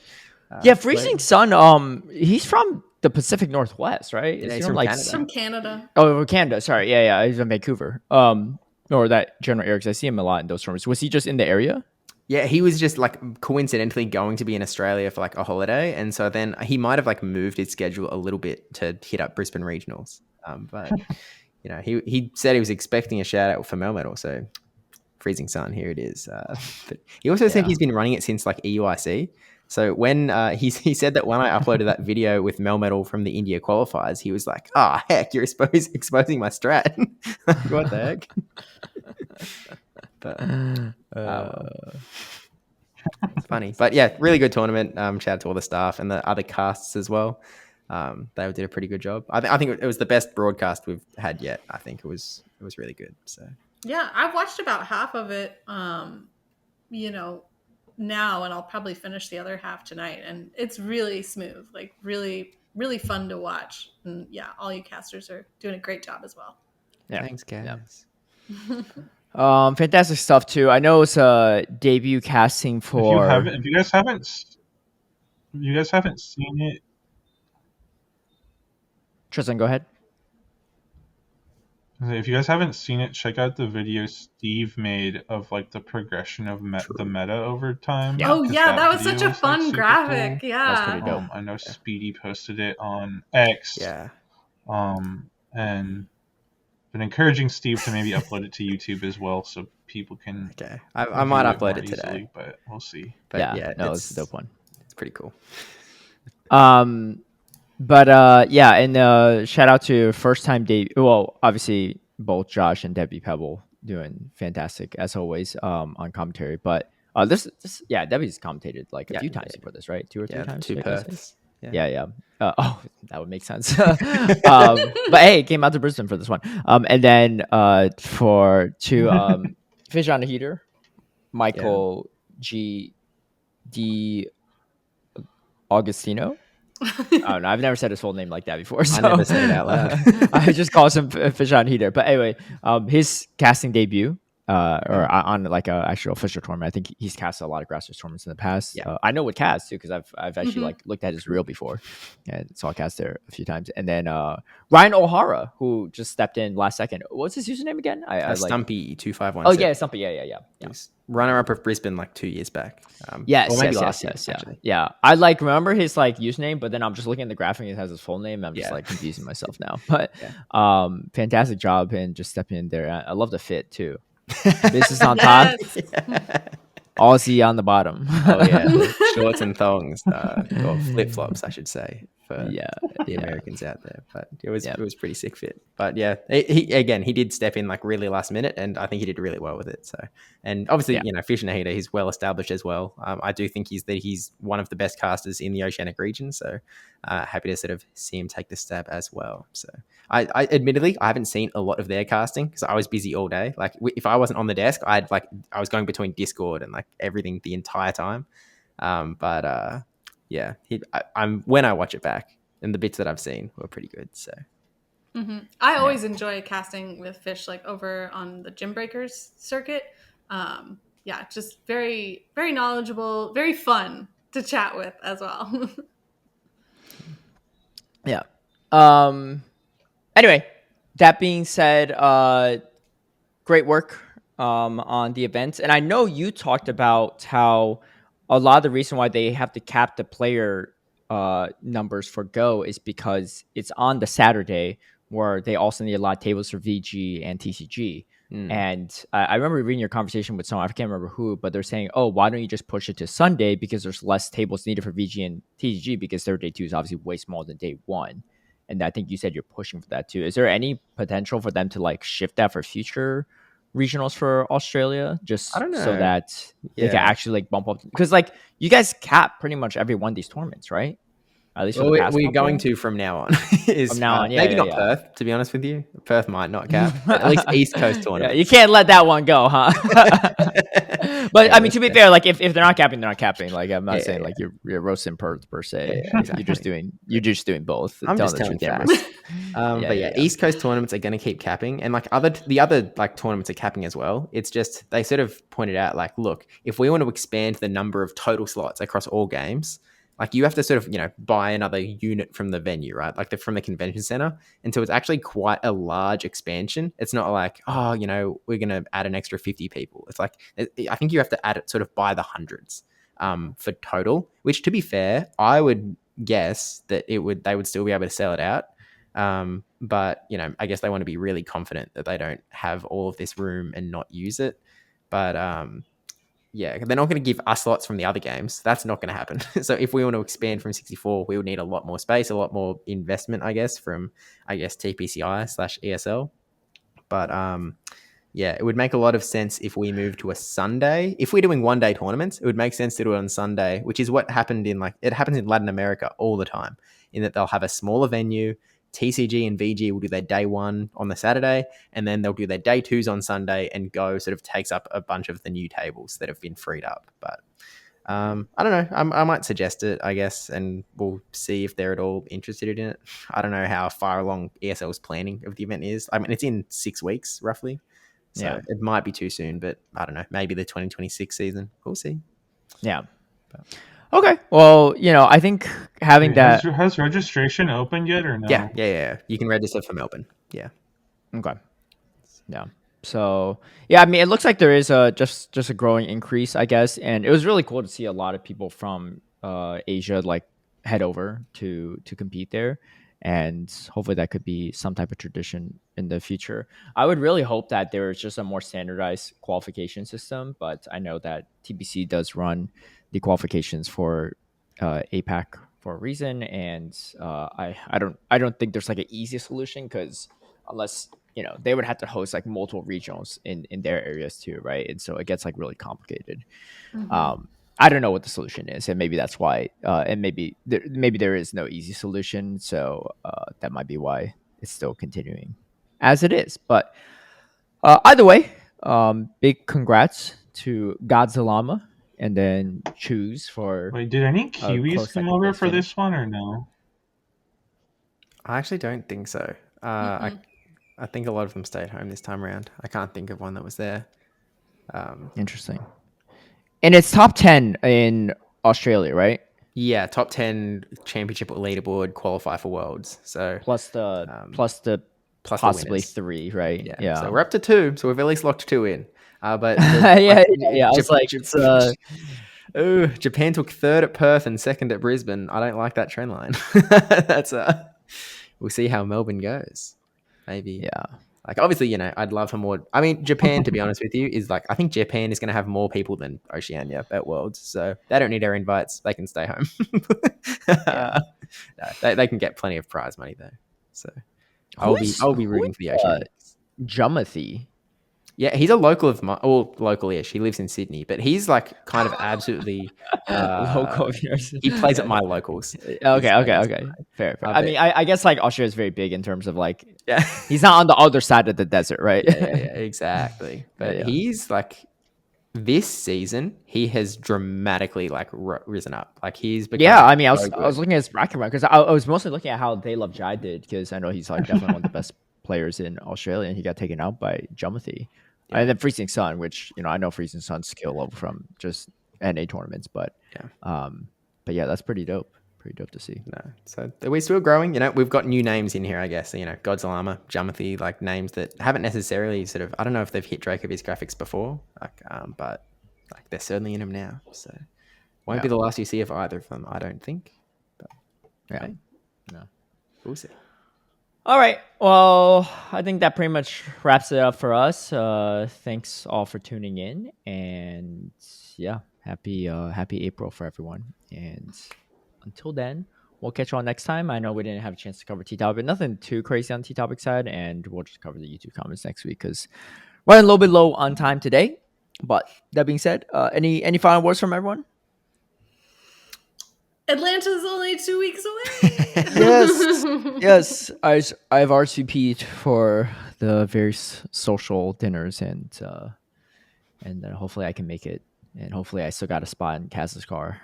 yeah, Freezing Sun, he's from the Pacific Northwest, right? Yeah, he's from Canada. From Canada. Oh, Canada. Sorry. Yeah. He's in Vancouver. Or that general area, because I see him a lot in those tournaments. Was he just in the area? Yeah, he was just like coincidentally going to be in Australia for like a holiday, and so then he might have like moved his schedule a little bit to hit up Brisbane regionals. But he said he was expecting a shout out for Melmetal, so Freezing Sun, here it is. But he also said he's been running it since like EUIC. So when he said that when I uploaded that video with Melmetal from the India qualifiers, he was like, "Oh heck, you're exposing my strat." What the heck? But it's funny. But yeah, really good tournament. Shout out to all the staff and the other casts as well. They did a pretty good job. I think it was the best broadcast we've had yet. I think it was really good. So yeah, I've watched about half of it. Now, and I'll probably finish the other half tonight. And it's really smooth, like really, really fun to watch. And yeah, all you casters are doing a great job as well. Yeah. Thanks, guys. Yeah. Fantastic stuff too. I know it's a debut casting for. If you guys haven't seen it, Tristan, go ahead. If you guys haven't seen it, check out the video Steve made of like the progression of the meta over time. Yeah. Oh yeah, that was such a fun graphic. Cool. Yeah, that was pretty dope. I know Speedy posted it on X. Yeah. And been encouraging Steve to maybe upload it to YouTube as well, so people can. Okay, I might upload it today, easily, but we'll see. But yeah, it's a dope one. It's pretty cool. But yeah, and shout out to first time debut. Well, obviously both Josh and Debbie Pebble doing fantastic as always on commentary. But this Debbie's commentated like a few times before this, right? 2 or 3 times. 2 Perths. Yeah. That would make sense. But hey, it came out to Brisbane for this one. And then for 2 Fish on the Heater, Michael G. D. Augustino. Oh no, I've never said his full name like that before. So I never said it out loud. I just call him Fish on Heater. But anyway, his casting debut, or on like a actual official tournament. I think he's casted a lot of Grassroots tournaments in the past. Yeah. I know with Kaz too, because I've actually like looked at his reel before and saw Kaz there a few times. And then Ryan O'Hara, who just stepped in last second. What's his username again? Stumpy 2517. Oh yeah, Stumpy. Yeah. Runner up of Brisbane like 2 years back. Yes, last year, actually. Yeah. I like remember his like username, but then I'm just looking at the graphic and it has his full name. I'm just like confusing myself now. But fantastic job and just stepping in there. I love the fit too. This is on top. Aussie on the bottom. Oh yeah, shorts and thongs, or flip flops, I should say, for the Americans out there. But it was pretty sick fit. But yeah, he did step in like really last minute, and I think he did really well with it. So, and obviously, Fish and a Heater, he's well established as well. I do think he's one of the best casters in the Oceanic region. So, happy to sort of see him take the stab as well. So, I admittedly I haven't seen a lot of their casting because I was busy all day. Like if I wasn't on the desk, I was going between Discord and like everything the entire time. When I watch it back, and the bits that I've seen were pretty good. So I always enjoy casting with Fish like over on the Gym Breakers circuit. Just very, very knowledgeable, very fun to chat with as well. Yeah. Anyway, that being said, great work on the event. And I know you talked about how a lot of the reason why they have to cap the player numbers for Go is because it's on the Saturday where they also need a lot of tables for VG and TCG. And I remember reading your conversation with someone, I can't remember who, but they're saying, oh, why don't you just push it to Sunday because there's less tables needed for VG and TCG because their day 2 is obviously way smaller than day 1. And I think you said you're pushing for that too. Is there any potential for them to like shift that for future regionals for Australia, just I don't know. so that they can actually like bump up? Because like you guys cap pretty much every one of these tournaments, right? At least well, we're going to from now on. From now on, yeah, maybe yeah, not yeah. Perth, to be honest with you. Perth might not cap, but at least East Coast tournaments. Yeah, you can't let that one go, huh? But I mean, to be fair, like if they're not capping, they're not capping. Like I'm not saying like you're roasting Perth per se. Exactly. You're just doing both. I'm just telling facts. But East Coast tournaments are going to keep capping, and like the other like tournaments are capping as well. It's just they sort of pointed out like, look, if we want to expand the number of total slots across all games, like you have to sort of buy another unit from the venue, right? Like from the convention center, and so it's actually quite a large expansion. It's not like we're going to add an extra 50 people. It's like I think you have to add it sort of by the hundreds for total. Which, to be fair, I would guess that they would still be able to sell it out. But I guess they want to be really confident that they don't have all of this room and not use it. But they're not going to give us slots from the other games. That's not going to happen. So if we want to expand from 64, we would need a lot more space, a lot more investment, I guess, from TPCI/ESL. But it would make a lot of sense if we move to a Sunday. If we're doing one-day tournaments, it would make sense to do it on Sunday, which is what happened it happens in Latin America all the time, in that they'll have a smaller venue. TCG and VG will do their day 1 on the Saturday, and then they'll do their day 2s on Sunday, and Go sort of takes up a bunch of the new tables that have been freed up. But I don't know. I might suggest it, I guess, and we'll see if they're at all interested in it. I don't know how far along ESL's planning of the event is. I mean, it's in 6 weeks, roughly. So it might be too soon, but I don't know. Maybe the 2026 season. We'll see. Yeah. Okay. Well, I think having that has registration opened yet or no? Yeah. You can register for Melbourne. Yeah. Okay. Yeah. So I mean, it looks like there is just a growing increase, I guess, and it was really cool to see a lot of people from Asia like head over to compete there, and hopefully that could be some type of tradition in the future. I would really hope that there is just a more standardized qualification system, but I know that TBC does run the qualifications for APAC for a reason, and I don't think there's like an easy solution, because unless they would have to host like multiple regionals in their areas too, right? And so it gets like really complicated. I don't know what the solution is, and maybe that's why, and maybe there is no easy solution, so that might be why it's still continuing as it is. But either way, big congrats to Godzilla and then Choose for. Wait, did any Kiwis come over for this one or no? I actually don't think so. I think a lot of them stayed home this time around. I can't think of one that was there. Interesting. And it's top 10 in Australia, right? Yeah, top 10 championship leaderboard, qualify for Worlds. So plus the possibly 3, right? Yeah. So we're up to 2. So we've at least locked 2 in. But I was like, it's Japan took 3rd at Perth and 2nd at Brisbane. I don't like that trend line. That's we'll see how Melbourne goes. Maybe. Yeah. Like, obviously, I'd love for more. I mean, Japan, to be honest with you, is like, I think Japan is going to have more people than Oceania at Worlds. So they don't need our invites. They can stay home. They can get plenty of prize money, though. So I'll be rooting for the Oceania. Jumathy. Yeah, he's a local of mine. Well, local-ish. He lives in Sydney, but he's like kind of absolutely local of yours. He plays at my locals. Okay. Fair. I mean, I guess like Australia is very big in terms of like, yeah, he's not on the other side of the desert, right? Yeah, exactly. But he's like, this season he has dramatically like risen up. Like he's become I mean, I was looking at his bracket because I was mostly looking at how They Love Jai did, because I know he's like definitely one of the best players in Australia, and he got taken out by Jumathy. And then Freezing Sun, which I know Freezing Sun's skill level from just NA tournaments, but that's pretty dope. pretty dope to see. No, so we're still growing. We've got new names in here, I guess. Godzilla, Jumothy, like names that haven't necessarily sort of. I don't know if they've hit Dracovi's graphics before, but like they're certainly in them now. So won't be the last you see of either of them, I don't think. But hey, no, we'll see. All right. Well, I think that pretty much wraps it up for us. Thanks all for tuning in, and happy April for everyone. And until then, we'll catch you all next time. I know we didn't have a chance to cover T-Topic, but nothing too crazy on T-Topic side, and we'll just cover the YouTube comments next week because we're running a little bit low on time today. But that being said, any final words from everyone? Atlanta's only 2 weeks away. yes. I've RSVP'd for the various social dinners, and hopefully I can make it. And hopefully I still got a spot in Kaz's car.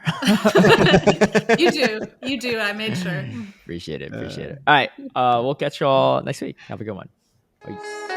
You do. I made sure. Appreciate it. All right. We'll catch you all next week. Have a good one. Peace.